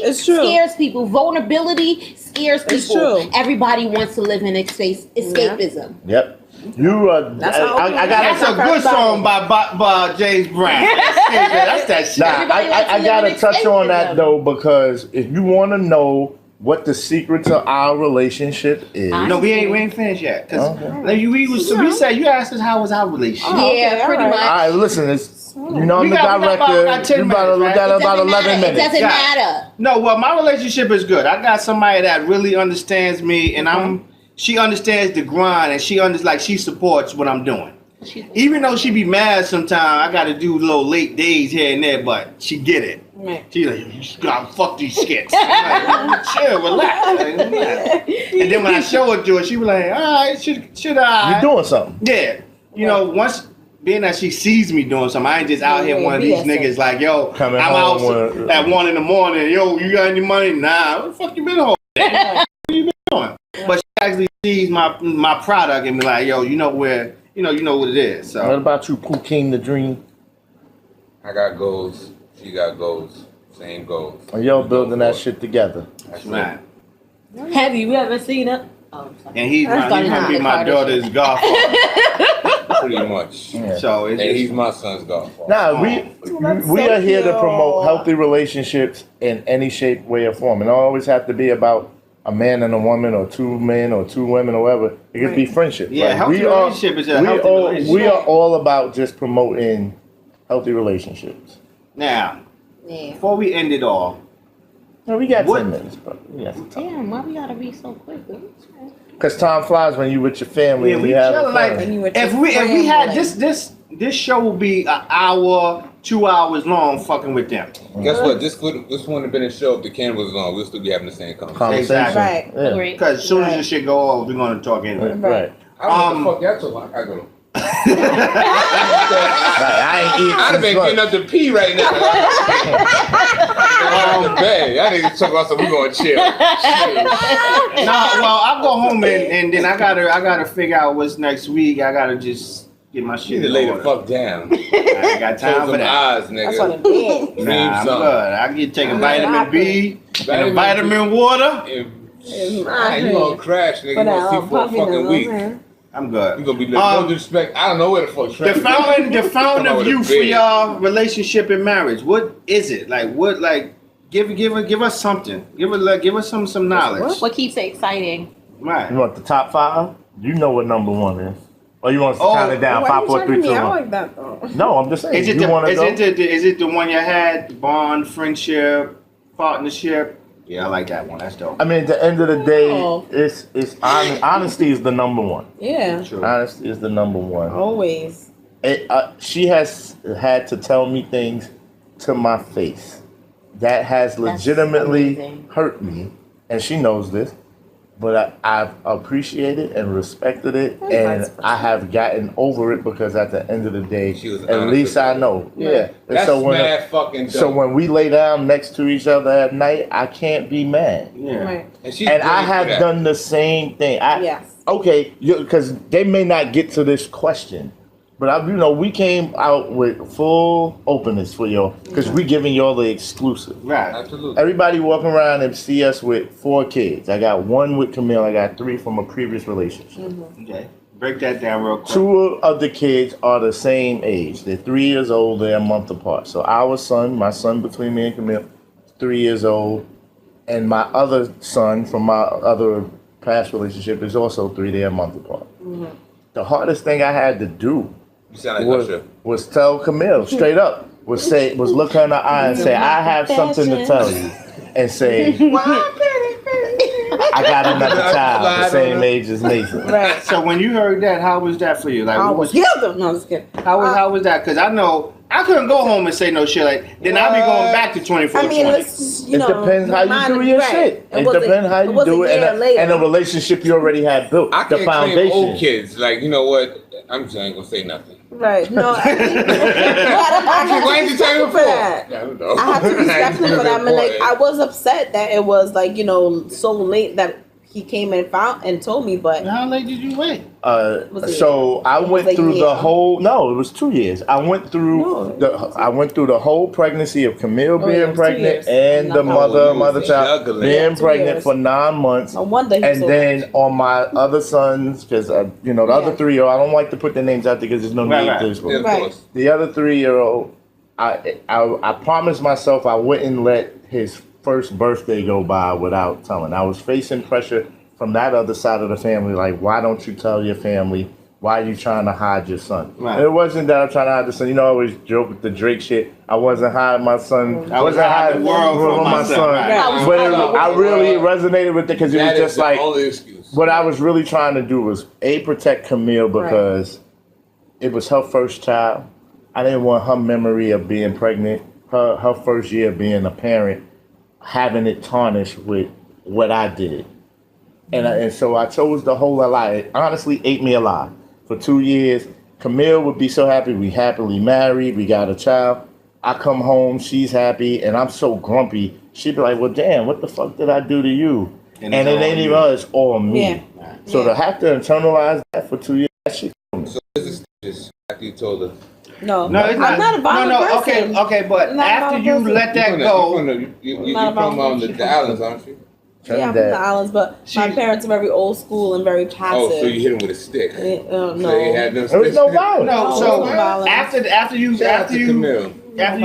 S5: It's true.
S4: scares people. Vulnerability scares people.
S5: It's true.
S4: Everybody wants to live in escapism.
S3: Yep. You
S5: That's how
S3: I
S1: That's
S3: gotta
S1: a good song by James Brown. That's that shit.
S3: Nah,
S4: Everybody wants to
S3: I
S4: live
S3: gotta
S4: in
S3: touch on that
S4: escapism.
S3: though, because if you want to know what the secret to our relationship is,
S4: I-
S1: No, we ain't finished yet. Cause
S3: Okay.
S1: we said you asked us how was our relationship.
S5: Oh,
S4: Yeah,
S5: okay,
S4: pretty
S5: all right.
S4: much.
S3: all right, listen, it's you know I'm
S1: We
S3: the
S1: got about
S3: director.
S1: 10
S3: You about
S1: minutes,
S3: got
S1: right?
S3: about 11
S4: It
S3: minutes.
S4: doesn't
S1: Yeah.
S4: matter.
S1: No, well, my relationship is good. I got somebody that really understands me, and she understands the grind, and she supports what I'm doing. Even though she be mad sometimes, I got to do little late days here and there, but she get it.
S5: Right.
S1: She's like, you just gotta fuck these skits. I'm like, chill, relax. Like, relax. And then when I show it to her, she was like, all right, should I?
S3: You're doing something.
S1: Yeah. You know, once being that she sees me doing something, I ain't just out here one of these niggas like, yo,
S3: Coming
S1: I'm out
S3: home
S1: at 1 in the morning. Yo, you got any money? Nah. What the fuck you been on? What you been doing? But she actually sees my product and be like, yo, you know where, you know what it is.
S3: What
S1: So
S3: about you, Pooh King the Dream?
S2: I got goals. She got goals. Same goals.
S3: And y'all building that shit together.
S2: That's
S1: man.
S4: Have you ever seen it? Oh, I'm sorry.
S1: And he's
S4: Started
S1: gonna be
S4: with
S1: my
S4: the
S1: daughter's godfather.
S2: pretty much.
S3: Yeah.
S1: So it's
S2: And he's my son's godfather.
S3: Nah,
S5: that's
S3: we
S5: so
S3: are here to
S5: cute.
S3: promote healthy relationships in any shape, way, or form. And it don't always have to be about a man and a woman, or two men, or two women, or whatever. It could be friendship.
S1: Yeah,
S3: Like,
S1: healthy relationship is a healthy relationship.
S3: We are all about just promoting healthy relationships.
S1: now,
S4: Yeah.
S1: before we end it all,
S3: No, we got
S1: What-
S3: 10 minutes, bro. Yes.
S4: Damn, why we gotta be so quick?
S3: Because time flies when you with your family
S1: yeah,
S3: and
S1: we
S3: you have
S1: chilling
S3: fun.
S1: like
S5: And you were
S1: if
S5: just
S1: we had
S5: rambling.
S1: this show will be an hour, 2 hours long, fucking with them.
S2: Guess what? This wouldn't have been a show if the camera was on. We'll still be having the same conversation.
S3: Conversation.
S1: Exactly.
S5: Right.
S3: Yeah.
S4: Agree.
S1: Because as soon as
S5: Right.
S1: this shit go off, we're gonna talk anyway.
S3: Right.
S2: I don't know what the fuck y'all talking about. I go.
S3: Right. I ain't eating
S2: I'd have been
S3: since
S2: getting up to pee right now. Bad. Y'all niggas talk about something. We gonna chill.
S1: Nah, well, I'll go home and then I gotta figure out what's next week. I gotta just get my
S2: You
S1: shit
S2: need to
S1: in
S2: lay the
S1: order.
S2: fuck down.
S1: I ain't got
S2: Close
S1: time for
S2: them
S1: that.
S2: eyes,
S5: That's what
S2: nigga.
S5: it is.
S1: Nah, I'm
S2: something.
S1: good. I get taking
S5: I'm
S1: vitamin
S5: not
S1: B and a
S2: Vitamin
S1: vitamin water.
S2: You gonna crash, nigga. You gonna see for a fucking week.
S1: I'm
S2: You
S1: good.
S2: gonna be no disrespect. I don't know where the fuck.
S1: The fountain
S2: Come on
S1: of
S2: with a
S1: youth for
S2: bed.
S1: y'all relationship and marriage. What is it like? What like? Give us something. Give us some knowledge.
S4: What keeps it exciting?
S1: Right.
S3: You want the top 5? You know what number 1 is. Or you want us to
S1: Oh,
S3: count it down?
S5: Why
S3: 5,
S5: you
S3: 4,
S5: talking
S3: 3,
S5: to
S3: 2,
S5: me out
S3: 1.
S5: like that though?
S3: No, I'm just saying.
S1: Is it
S3: you want to go?
S1: is it the one you had? Bond, friendship, partnership. Yeah, I like that one. That's dope.
S3: I mean, at the end of the day,
S5: Oh.
S3: it's honesty is the number 1.
S5: Yeah.
S1: True.
S3: Honesty is the number 1.
S5: Always.
S3: She has had to tell me things to my face that has legitimately
S4: amazing.
S3: hurt me, and she knows this. But I've appreciated and respected it, and I have gotten over it because at the end of the day,
S2: She was
S3: at
S2: honest
S3: least
S2: with
S3: I
S2: you.
S3: know. Yeah. And
S2: That's
S3: so when
S2: mad fucking dope.
S3: so when we lay down next to each other at night, I can't be mad.
S1: Yeah.
S5: Right.
S2: and she's
S3: And I
S2: great for
S3: have
S2: that.
S3: done the same thing.
S5: Yes.
S3: Okay, because they may not get to this question, but we came out with full openness for y'all because we giving y'all the exclusive.
S1: Right.
S2: Absolutely.
S3: Everybody walking around and see us with 4 kids. I got 1 with Camille. I got 3 from a previous relationship.
S1: Okay. Break that down real quick.
S3: 2 of the kids are the same age. They're 3 years old. They're a month apart. So our son, my son between me and Camille, 3 years old, and my other son from my other past relationship is also 3. They're a month apart. The hardest thing I had to do
S2: You sound like Usher.
S3: was tell Camille straight up. Was look her in the eye and say, I have something to tell you, and say, I got another child the same age as Nathan.
S5: Right.
S1: So when you heard that, how was that for you? Like,
S5: I
S1: what
S5: was
S1: was
S5: killed. No, I'm just kidding.
S1: how was that? Because I know I couldn't go home and say no shit like. Then I'll be going back to 24.
S5: I mean,
S1: 20.
S5: let's,
S3: It depends how you do your shit. It depends how you do it, and the relationship you already had built,
S2: I
S3: the
S2: can't claim
S3: foundation.
S2: old kids. Like, you know what? I'm just ain't gonna say nothing.
S5: Right. No, I
S2: Why ain't you telling me
S5: for that.
S2: I don't know.
S5: I have to respect him for that. I mean, like, I was upset that it was like, so late that he came and found and told me, but
S1: How late did you wait?
S5: Was it-
S3: So I
S5: it was
S3: went
S5: a
S3: through
S5: year.
S3: the whole. No, it was 2 years. I went through the whole pregnancy of Camille
S5: yeah, it
S3: being
S5: was 2
S3: pregnant
S5: years.
S3: and the
S5: Not
S3: mother child
S2: juggling.
S3: being
S5: 2
S3: pregnant
S5: years.
S3: for 9 months.
S5: no wonder he was
S3: And
S5: so
S3: then on my other sons, because the other 3-year-old, I don't like to put their names out there because there's no
S1: Right,
S3: need
S1: right.
S3: to this.
S2: Yeah, of
S5: Right.
S2: course.
S3: The other 3-year-old, I promised myself I wouldn't let his first birthday go by without telling. I was facing pressure from that other side of the family, like, why don't you tell your family? Why are you trying to hide your son?
S1: Right.
S3: And it wasn't that I'm trying to hide the son. I always joke with the Drake shit. I wasn't hiding my son.
S1: I was hiding the world from my son. Right.
S3: But I really resonated with it because it
S2: That
S3: was
S2: is
S3: just
S2: the
S3: like,
S2: only excuse.
S3: what I was really trying to do was protect Camille because it was her first child. I didn't want her memory of being pregnant her first year being a parent, having it tarnished with what I did. And so I chose the whole lie. It honestly ate me alive. For 2 years, Camille would be so happy. We happily married. We got a child. I come home, she's happy, and I'm so grumpy. She'd be like, well, damn, what the fuck did I do to you? And it ain't even us, it's all me.
S5: Yeah.
S3: So to have to internalize that for 2 years, that shit.
S2: So this is just after you told her.
S5: No,
S1: No, it's not.
S5: I'm not a violent person.
S1: Okay, but
S5: I'm not a
S1: after
S5: violent
S1: you
S5: person.
S1: let that go,
S2: You
S5: Not
S2: from
S5: about
S2: the islands, aren't you?
S5: Yeah, I'm from the islands, but my parents are very old school and very passive.
S2: Oh, so you hit him with a stick.
S5: No.
S2: So you had no
S3: There was no violence.
S1: no.
S5: No,
S1: So
S5: no violence.
S1: after you
S2: Camille.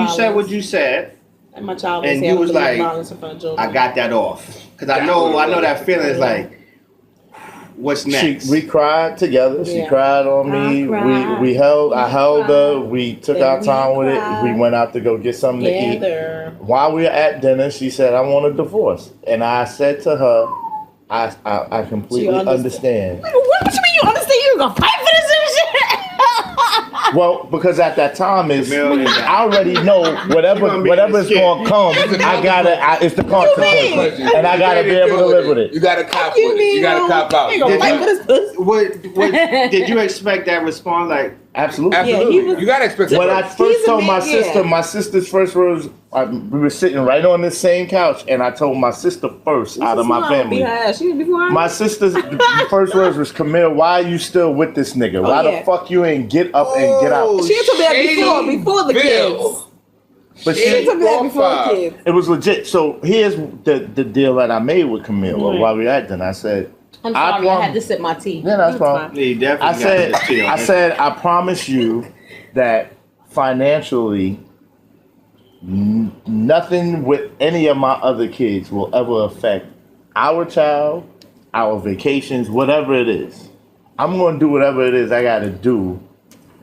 S1: said what you said,
S5: And my child
S1: And
S5: was
S1: you was like,
S5: violence in front of children.
S1: I got that off because I know that feeling is like, what's next?
S3: We cried together. She
S5: Yeah.
S3: cried on me.
S5: I cried.
S3: We held. I
S5: We
S3: held her.
S5: cried.
S3: We took
S5: Then
S3: our
S5: we
S3: time with it.
S5: cried.
S3: We went out to go get something to eat.
S5: Together.
S3: While we were at dinner, she said, "I want a divorce," and I said to her, "I completely
S5: So you
S3: understand."
S5: What you mean you understand? You gonna fight for this and shit?
S3: Well, because at that time is
S1: Camille is
S3: I already know
S1: You gonna be
S3: whatever's
S1: scared.
S3: gonna come. I gotta. It's the consequence, and I gotta be able to live with it.
S2: You gotta cop
S5: You
S2: with it.
S5: mean
S2: You gotta cop out.
S5: You gonna
S1: Did
S5: fight
S1: you-
S5: for this pussy?
S1: What did you expect that response? Like,
S3: Absolutely.
S2: Absolutely.
S5: Yeah, he was-
S2: You gotta expect
S3: When
S2: that.
S3: I first
S5: He's a
S3: told my
S5: man, yeah.
S3: sister, my sister's first words, we were sitting right on this same couch, and I told my sister first out of my family.
S5: She was before
S3: My sister's first words was, Camille, why are you still with this nigga? Why
S5: yeah.
S3: the fuck you ain't get up and get out?
S5: She told me that
S2: Shady
S5: before the
S2: Bill.
S5: kids.
S3: But
S5: She
S3: she,
S5: told me that before the
S2: profile.
S5: kids.
S3: it was legit. So here's the deal that I made with Camille
S5: Right.
S3: while we were acting. I said,
S4: I'm sorry, I
S3: prom-
S4: had to sip my tea.
S3: yeah, that's
S5: That's
S3: fine.
S5: fine.
S1: yeah, you definitely
S3: I
S1: got
S3: said,
S1: this chill,
S3: I
S1: man.
S3: said, I promise you that financially, nothing with any of my other kids will ever affect our child, our vacations, whatever it is. I'm going to do whatever it is I got to do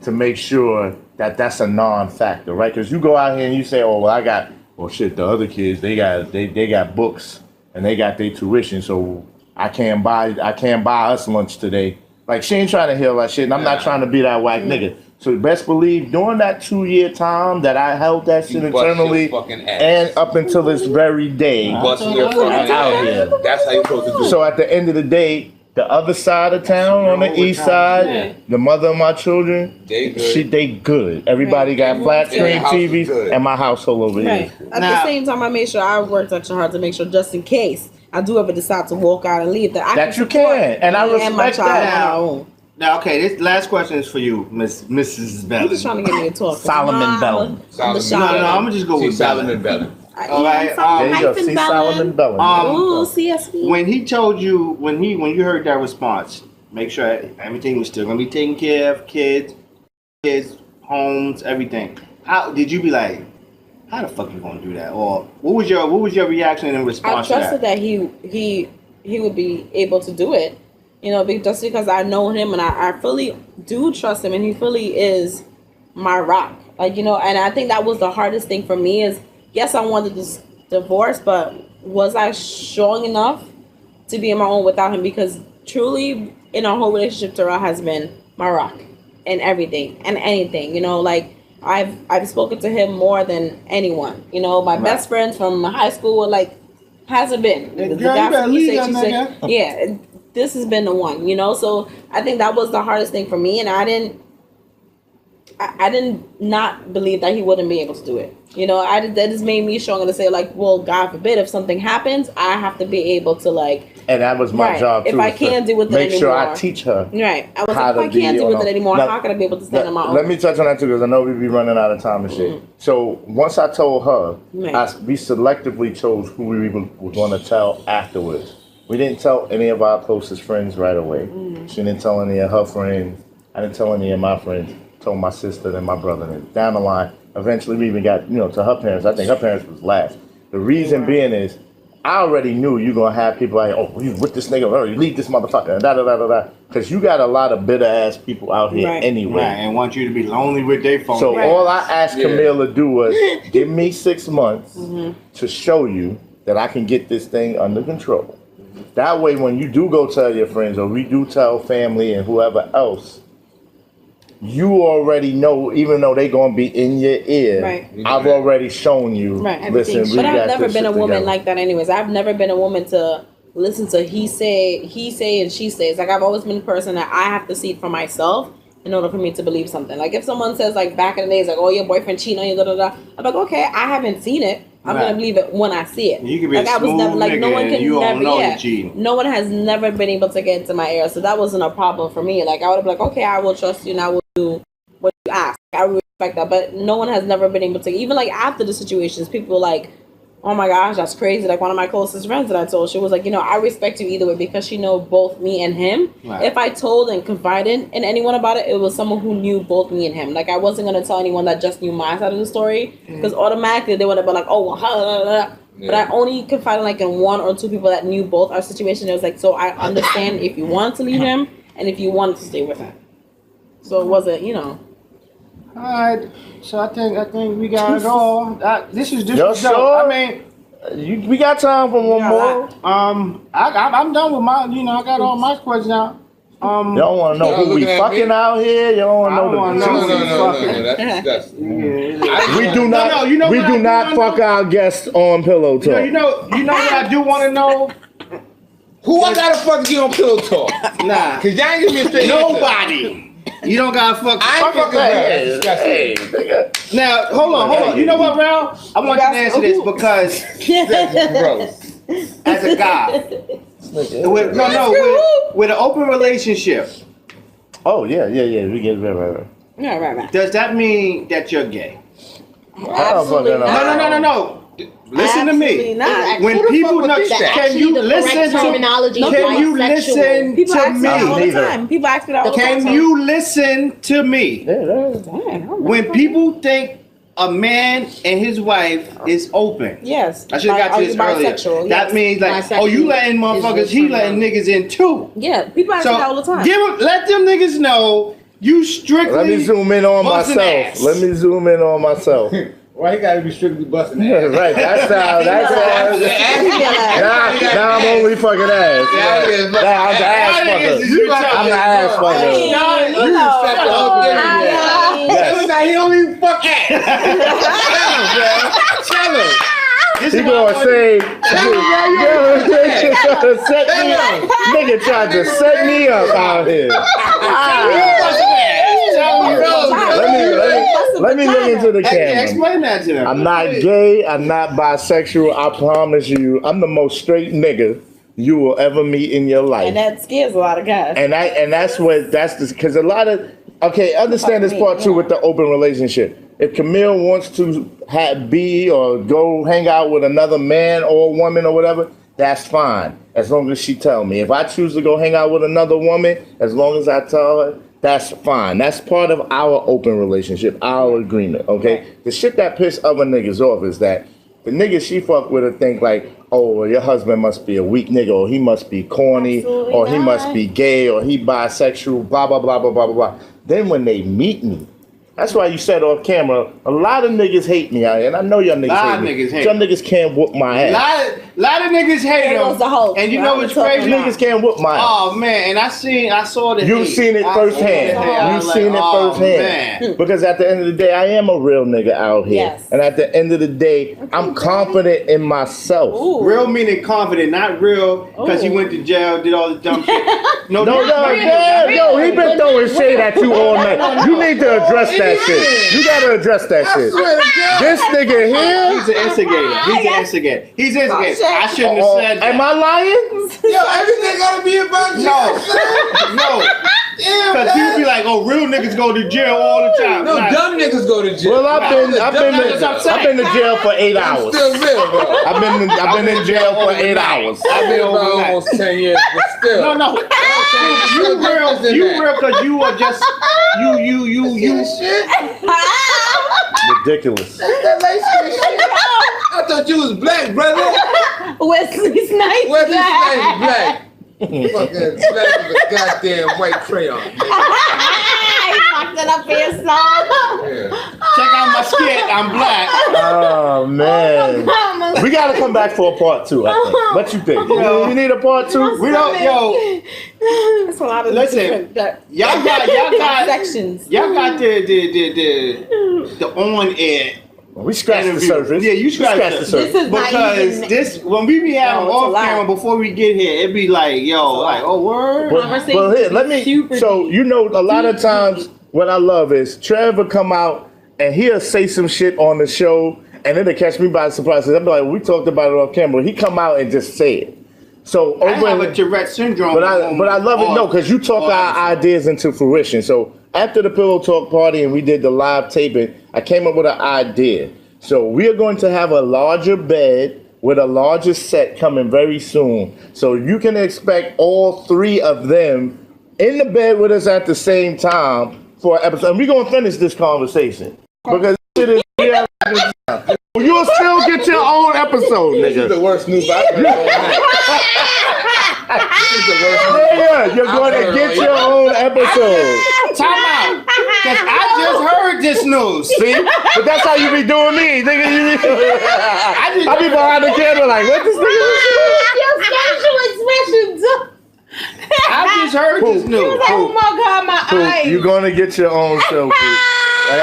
S3: to make sure that that's a non-factor, right? Because you go out here and you say, oh, well, shit, the other kids, they got books and they got their tuition, so I can't buy us lunch today. Like, she ain't trying to hear that shit, and I'm not trying to be that whack nigga. So best believe during that 2-year time that I held that shit
S2: You bust your
S3: internally,
S2: fucking ass.
S3: and up until this very day,
S2: Busting your
S3: I'm
S2: fucking
S3: out
S2: ass.
S3: here.
S2: That's how you're supposed to do it.
S3: So at the end of the day, the other side of town on the east side, the mother of my children,
S2: They good.
S3: they good. Everybody got flat
S2: And the
S3: screen
S2: house is
S3: TVs,
S2: good.
S3: and my household over
S5: Right.
S3: here.
S5: At
S1: Now-
S5: the same time, I made sure I worked extra hard to make sure, just in case I do ever decide to walk out and leave, that I
S3: That you
S5: support
S3: can, and I
S5: me and my
S3: respect
S5: child
S3: that.
S5: on our own.
S1: Now, okay, this last question is for you, Mrs. Bellin.
S5: You just trying to get me to talk.
S3: Solomon Bellin.
S2: Solomon
S1: No, no, I'm gonna just go
S2: See,
S1: with
S2: Solomon
S1: Bellin.
S2: Bellin.
S1: All right,
S3: There you go. See Solomon Bellin.
S5: Ooh, CSB.
S1: When he told you, when you heard that response, make sure everything was still gonna be taken care of, kids, homes, everything. How did you be like? How the fuck you gonna do that? Or what was your reaction in
S5: I
S1: response to
S5: trusted
S1: that?
S5: that he would be able to do it. You know, just because I know him and I fully do trust him, and he fully is my rock. Like, you know, and I think that was the hardest thing for me is, yes, I wanted this divorce, but was I strong enough to be on my own without him? Because truly, in our whole relationship, Terrell has been my rock and everything and anything. You know, like I've spoken to him more than anyone. You know, my best friends from high school, like, hasn't been.
S1: Hey,
S5: The
S1: girl, you
S5: guy
S1: better
S5: from
S1: leave
S5: East
S1: that
S5: Side,
S1: nigga.
S5: yeah, this has been the one, you know. So I think that was the hardest thing for me, and I didn't not believe that he wouldn't be able to do it. You know, that just made me stronger to say, like, well, God forbid, if something happens, I have to be able to, like,
S3: And that was my
S5: Right.
S3: job too.
S5: If I
S3: is to
S5: can't deal with it
S3: make sure I
S5: anymore.
S3: teach her.
S5: right. I was
S3: How
S5: like,
S3: to
S5: if I can't
S3: be
S5: deal
S3: on
S5: with it
S3: a-
S5: anymore,
S3: Now-
S5: how can I be able to stand on my own?
S3: Let me touch on that too, because I know we be running out of time and shit. So once I told her,
S5: Right.
S3: we selectively chose who we were going to tell afterwards. We didn't tell any of our closest friends right away. She didn't tell any of her friends. I didn't tell any of my friends. Told my sister and my brother. And down the line, eventually we even got, to her parents. I think her parents was last. The reason being is, I already knew you gonna have people like, oh, you with this nigga, or you leave this motherfucker, and da da da da da. Because you got a lot of bitter ass people out here
S5: Right.
S3: anyway.
S1: Right, and want you to be lonely with their phone.
S3: So
S5: Right.
S3: all I asked
S2: Yeah.
S3: Camille to do was give me 6 months to show you that I can get this thing under control. That way, when you do go tell your friends, or we do tell family and whoever else, you already know, even though they gonna be in your ear.
S5: Right.
S3: I've already shown you.
S5: Right.
S3: Listen, we
S5: But I've
S3: got
S5: never
S3: this
S5: been a
S3: shit
S5: woman
S3: together.
S5: like that anyways. I've never been a woman to listen to he say and she says. Like I've always been a person that I have to see it for myself in order for me to believe something. Like if someone says like back in the days like, oh, your boyfriend cheating on you, da da da, I'm like, okay, I haven't seen it. I'm
S1: Right.
S5: gonna believe it when I see it.
S1: You can be
S5: like
S1: a
S5: I was
S1: smooth
S5: never like no
S1: nigga
S5: one
S1: and
S5: can
S1: you don't
S5: never
S1: know
S5: yeah.
S1: you're cheating.
S5: No one has never been able to get into my ear, so that wasn't a problem for me. Like I would have been like, okay, I will trust you and I will do what you ask. I would respect that. But no one has never been able to, even like after the situations, people were like, oh my gosh, that's crazy. Like one of my closest friends that I told, she was like, I respect you either way because she know both me and him.
S1: Right.
S5: If I told and confided in anyone about it, it was someone who knew both me and him. Like I wasn't gonna tell anyone that just knew my side of the story because automatically they would have been like, oh, well, but I only confided like in one or two people that knew both our situation. It was like, so I understand if you wanted to leave him and if you wanted to stay with him. So it wasn't,
S1: All right, so I think we got it all. This is just
S3: Y'all
S1: dope.
S3: sure?
S1: I mean,
S3: We got time for one
S5: Yeah,
S3: more.
S1: I'm done with my. I got all my questions out.
S3: Y'all want to know
S2: Y'all
S3: who we
S2: looking at
S3: fucking
S2: me?
S3: out here? Y'all want
S1: I
S3: to
S1: don't
S3: know
S1: wanna
S3: the
S1: know.
S3: truth?
S2: No, that's disgusting.
S1: Yeah.
S3: We do not.
S1: No, you know
S3: we
S1: what
S3: do
S1: I
S3: not
S1: do
S3: fuck
S1: know?
S3: our guests on Pillow Talk.
S1: You know what I do want to know?
S2: Who I gotta fucking get on Pillow Talk?
S1: Nah,
S2: Cause y'all ain't give me a straight answer.
S1: nobody. You don't gotta fuck.
S2: I ain't fucking
S3: Hey,
S2: around. That's
S3: hey,
S2: disgusting.
S3: nigga.
S1: Now, hold on. You know what, Ralph? I want you to answer this because
S2: That's gross.
S1: as a guy, with an open relationship,
S3: Oh yeah. We get right.
S5: Yeah, right.
S1: does that mean that you're gay?
S5: Absolutely
S3: fucking
S5: not.
S1: No. Listen to
S5: Absolutely
S1: me.
S5: not.
S1: When
S4: Who the
S1: people
S4: fuck
S1: know,
S4: would think that?
S1: can
S4: Actually,
S1: you
S4: the
S1: listen
S4: correct
S1: to?
S4: terminology is
S1: Can you
S4: bisexual.
S1: listen
S5: People
S1: to
S5: ask me that all
S1: me?
S5: the time. People ask me that all the time.
S1: Can you listen to me? When people think a man and his wife is open.
S5: Yes.
S1: I should have got to this earlier.
S5: Bisexual,
S1: That
S5: yes.
S1: means like,
S4: Bisexual
S1: oh, you letting
S4: is
S1: motherfuckers,
S4: just
S1: he letting
S4: terminology.
S1: niggas in too.
S5: Yeah, people ask me that all the time.
S1: Let them niggas know you strictly.
S3: Let me zoom in on
S1: busting
S3: myself.
S1: ass.
S3: Let me zoom in on myself.
S2: Why he gotta be strictly busting
S3: Yeah,
S2: ass?
S3: right. That's how. Now I'm only fucking ass. Now I'm the ass fucker. I'm the ass fucker.
S2: He don't even fuck ass. Tell him.
S1: This
S3: He
S1: is what I
S3: gonna
S1: want-
S3: say, nigga tried to set me up out here. Let me look into the camera.
S1: Explain that to them.
S3: I'm not gay. I'm not bisexual. I promise you, I'm the most straight nigga you will ever meet in your life.
S5: And that scares a lot of guys.
S3: That's because a lot of understand this part too with the open relationship. If Camille wants to be or go hang out with another man or woman or whatever, that's fine as long as she tell me. If I choose to go hang out with another woman, as long as I tell her, that's fine. That's part of our open relationship, our agreement. Okay.
S5: Right.
S3: The shit that piss other niggas off is that the niggas she fuck with her think like, oh, well, your husband must be a weak nigga, or he must be corny,
S5: Absolutely
S3: or he
S5: not.
S3: must be gay, or he bisexual, blah, blah, blah, blah, blah, blah, blah. Then when they meet me, that's why you said off camera, a lot of niggas hate me out here, and I know y'all niggas
S1: Lot
S3: hate
S1: of
S3: me.
S1: niggas hate
S3: Some
S1: me.
S3: niggas can't whoop my ass.
S1: Lot of niggas hate
S5: There goes
S1: him.
S5: the Hulk.
S1: And you
S5: Right,
S1: know
S5: I'm
S1: what's
S5: talking
S1: crazy?
S5: about.
S3: Niggas can't whoop my ass.
S1: Oh man, and I saw the
S3: You've
S1: hate.
S3: seen it
S1: I
S3: firsthand.
S1: saw the hate. I
S3: You've
S1: was like,
S3: seen it
S1: oh,
S3: firsthand.
S1: man.
S3: Because at the end of the day, I am a real nigga out here.
S5: Yes.
S3: And at the end of the day, I'm confident in myself.
S5: Ooh.
S1: Real meaning confident, not real because he
S5: Ooh.
S1: went to jail, did all this dumb shit.
S3: No, he been throwing shade at you all night. You need to address that shit. You gotta address that shit. This nigga here.
S1: He's an instigator. He's an instigator. I shouldn't have
S3: Oh,
S1: said that.
S3: am I lying?
S2: Yo, everything gotta be about you.
S1: No.
S2: Damn,
S1: Because people be like, oh, real niggas go to jail all the time.
S2: no,
S1: Nah.
S2: dumb niggas go to jail.
S3: Well, I've been to jail for 8
S2: I'm
S3: hours.
S2: still real, bro.
S3: I've been in jail for 8 hours.
S2: I've been about almost 10 years, but still.
S1: No. You real because you are just you.
S2: Shit.
S3: Ridiculous.
S2: That light skin shit. I thought you was black, brother.
S5: Wesley Snipes.
S2: Where's this name black? Fucking black with a goddamn white crayon.
S5: He fucked it up for your song.
S2: Yeah.
S1: Check out my skit. I'm black.
S3: Oh man. We gotta come back for a part 2, I think. What you think? You need a part 2?
S1: We don't, yo.
S5: a lot of
S1: Listen,
S5: different
S1: y'all got
S5: sections.
S1: y'all got the on air.
S3: We scratched the
S1: interview.
S3: surface.
S1: Yeah, you scratched the
S3: the
S1: surface.
S3: surface.
S4: This is not
S1: Because
S4: even
S1: this, when we be having
S5: No, it's a
S1: off
S5: lot.
S1: camera before we get here, it be like, yo, like, oh, word.
S3: Well, here, let me.
S4: super
S3: So
S4: deep.
S3: you know, a lot of times what I love is Trevor come out and he'll say some shit on the show, and it'll catch me by surprise. I'll be like, we talked about it off camera. He come out and just say it. So
S1: I have
S3: over,
S1: a Tourette syndrome.
S3: but I love it. No, because you talk our ideas into fruition. So after the Pillow Talk party and we did the live taping, I came up with an idea. So we are going to have a larger bed with a larger set coming very soon. So you can expect all three of them in the bed with us at the same time for an episode. And we're going to finish this conversation. Because it is, you'll still get your own episode,
S2: This is the
S3: nigga.
S2: worst news I've heard all night. This is the worst news.
S3: Yeah, you're going to get your own episode.
S1: Time out. Because I just heard this news.
S3: See? But that's how you be doing me, nigga. I be behind the camera like, what this nigga?
S1: I just heard this news.
S4: Oh my God, my eyes.
S3: You're going to get your own show, Poop. I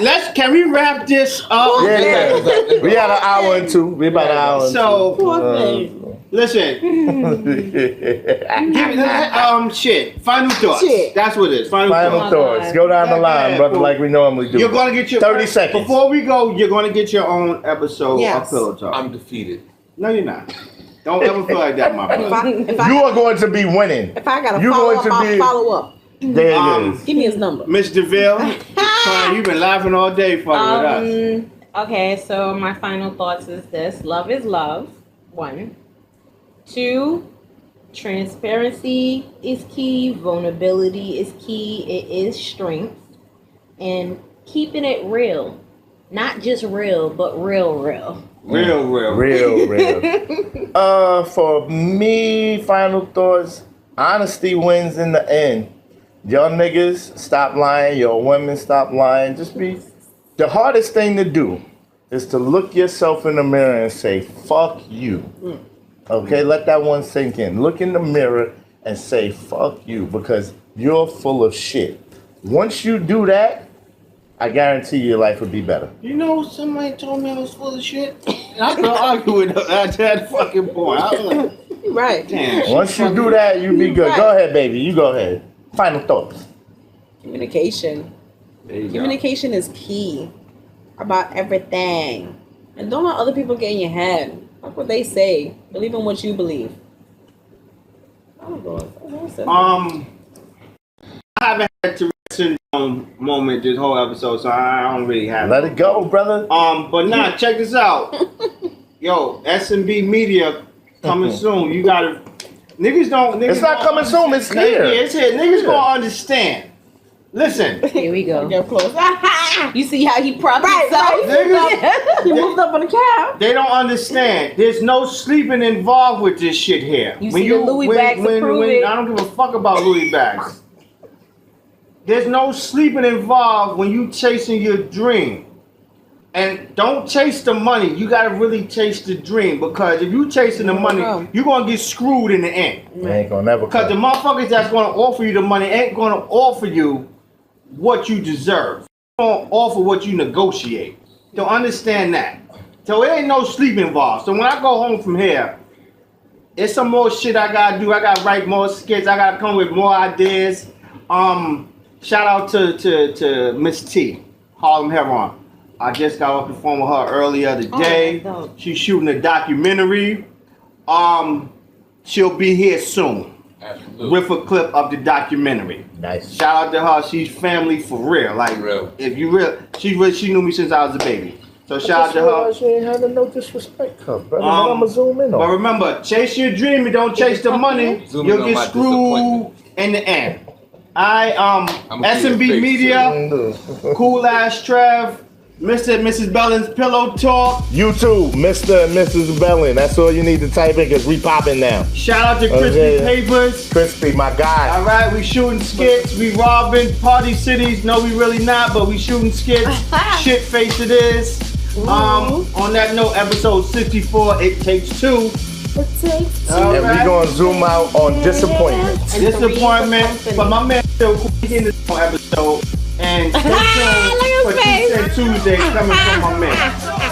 S1: Yo, can we wrap this up?
S3: Yeah. We had an hour and two. We about an hour and
S1: So,
S5: Poor thing.
S1: listen. Shit. Final thoughts.
S5: Shit.
S1: That's what it is. Final
S3: Final
S1: thoughts.
S3: thoughts. Go down the line, brother, like we normally do.
S1: You're gonna get your
S3: 30 seconds.
S1: Before we go, you're gonna get your own episode
S5: Yes.
S1: of Pillow Talk.
S2: I'm defeated.
S1: No, you're not. Don't ever feel like that, my brother.
S3: You are going to be winning.
S5: If I got
S3: You're
S5: to follow
S3: going
S5: up,
S3: to
S5: I'll
S3: be-
S5: follow up.
S3: There it is.
S5: Give me his number.
S1: Miss DeVille, fine, you've been laughing all day fucking with us.
S4: Okay, so my final thoughts is this: love is love. 1, 2, transparency is key. Vulnerability is key. It is strength, and keeping it real, not just real, but real.
S1: Real.
S3: For me, final thoughts, honesty wins in the end. Y'all niggas, stop lying. Y'all women, stop lying. Just be. The hardest thing to do is to look yourself in the mirror and say, fuck you. Okay, let that one sink in. Look in the mirror and say, fuck you, because you're full of shit. Once you do that, I guarantee your life will be better.
S1: You know, somebody told me I was full of shit. And I could argue with her at that fucking point. I was like,
S5: Right.
S1: damn.
S3: Once you do that, you be good.
S5: Right.
S3: Go ahead, baby. You go ahead. Final thoughts.
S5: Communication.
S1: There you go.
S5: Communication is key about everything. And don't let other people get in your head. Fuck what they say. Believe in what you believe. I don't know.
S1: I haven't had Tourette syndrome moment this whole episode, so I don't really have
S3: Let it go, brother.
S1: But nah, check this out. Yo, SMB Media coming soon. You gotta niggas don't. Niggas
S3: It's not
S1: don't
S3: coming soon. It's
S1: understand.
S3: here.
S1: Yeah, it's here. Niggas gonna understand. Listen,
S4: Here we go.
S5: Get close.
S4: You see how he propped
S5: Right,
S4: himself?
S1: niggas,
S5: He moved up on the cab.
S1: they don't understand. There's no sleeping involved with this shit here.
S4: You see the Louis bags to prove it.
S1: I don't give a fuck about Louis bags. There's no sleeping involved when you chasing your dream. And don't chase the money. You gotta really chase the dream, because if you chasing the money, you're gonna get screwed in the end.
S3: You ain't gonna never
S1: Because the
S3: come.
S1: motherfuckers that's gonna offer you the money ain't gonna offer you what you deserve. They're gonna offer what you negotiate. So understand that. So there ain't no sleep involved. So when I go home from here, it's some more shit I gotta do. I gotta write more skits. I gotta come with more ideas. Shout out to Miss T, Harlem Heron. I just got off the phone with her earlier today.
S4: that's dope.
S1: She's shooting a documentary. She'll be here soon
S2: Absolutely.
S1: with a clip of the documentary.
S3: Nice.
S1: Shout out to her. She's family for real. Like,
S2: For real.
S1: if you real, she knew me since I was a baby. So shout out to her.
S3: She ain't had no disrespect, her, brother.
S1: Um,
S3: I'ma zoom in
S1: But
S3: on.
S1: remember, chase your dream and don't chase the money.
S2: Zoom in
S1: You'll
S2: on my
S1: get screwed in the end.
S2: I'ma see your
S1: SMB
S2: face
S1: Media, Cool Ass Trev, Mr. and Mrs. Bellin's Pillow Talk.
S3: You too, Mr. and Mrs. Bellin. That's all you need to type in, because we popping now.
S1: Shout out to Crispy
S3: Okay.
S1: Papers.
S3: Crispy, my guy.
S1: All right, we shooting skits, we robbing Party Cities. No, we really not, but we shooting skits. Shit face it is. On that note, episode 64, It Takes Two. All
S3: And
S1: right.
S3: we're gonna zoom out on disappointments.
S4: And
S1: Disappointment,
S4: three for
S1: but my
S4: company.
S1: man still cool. He's in this episode. And stay tuned
S5: Look at his
S1: for
S5: face.
S1: Tuesday coming from my man.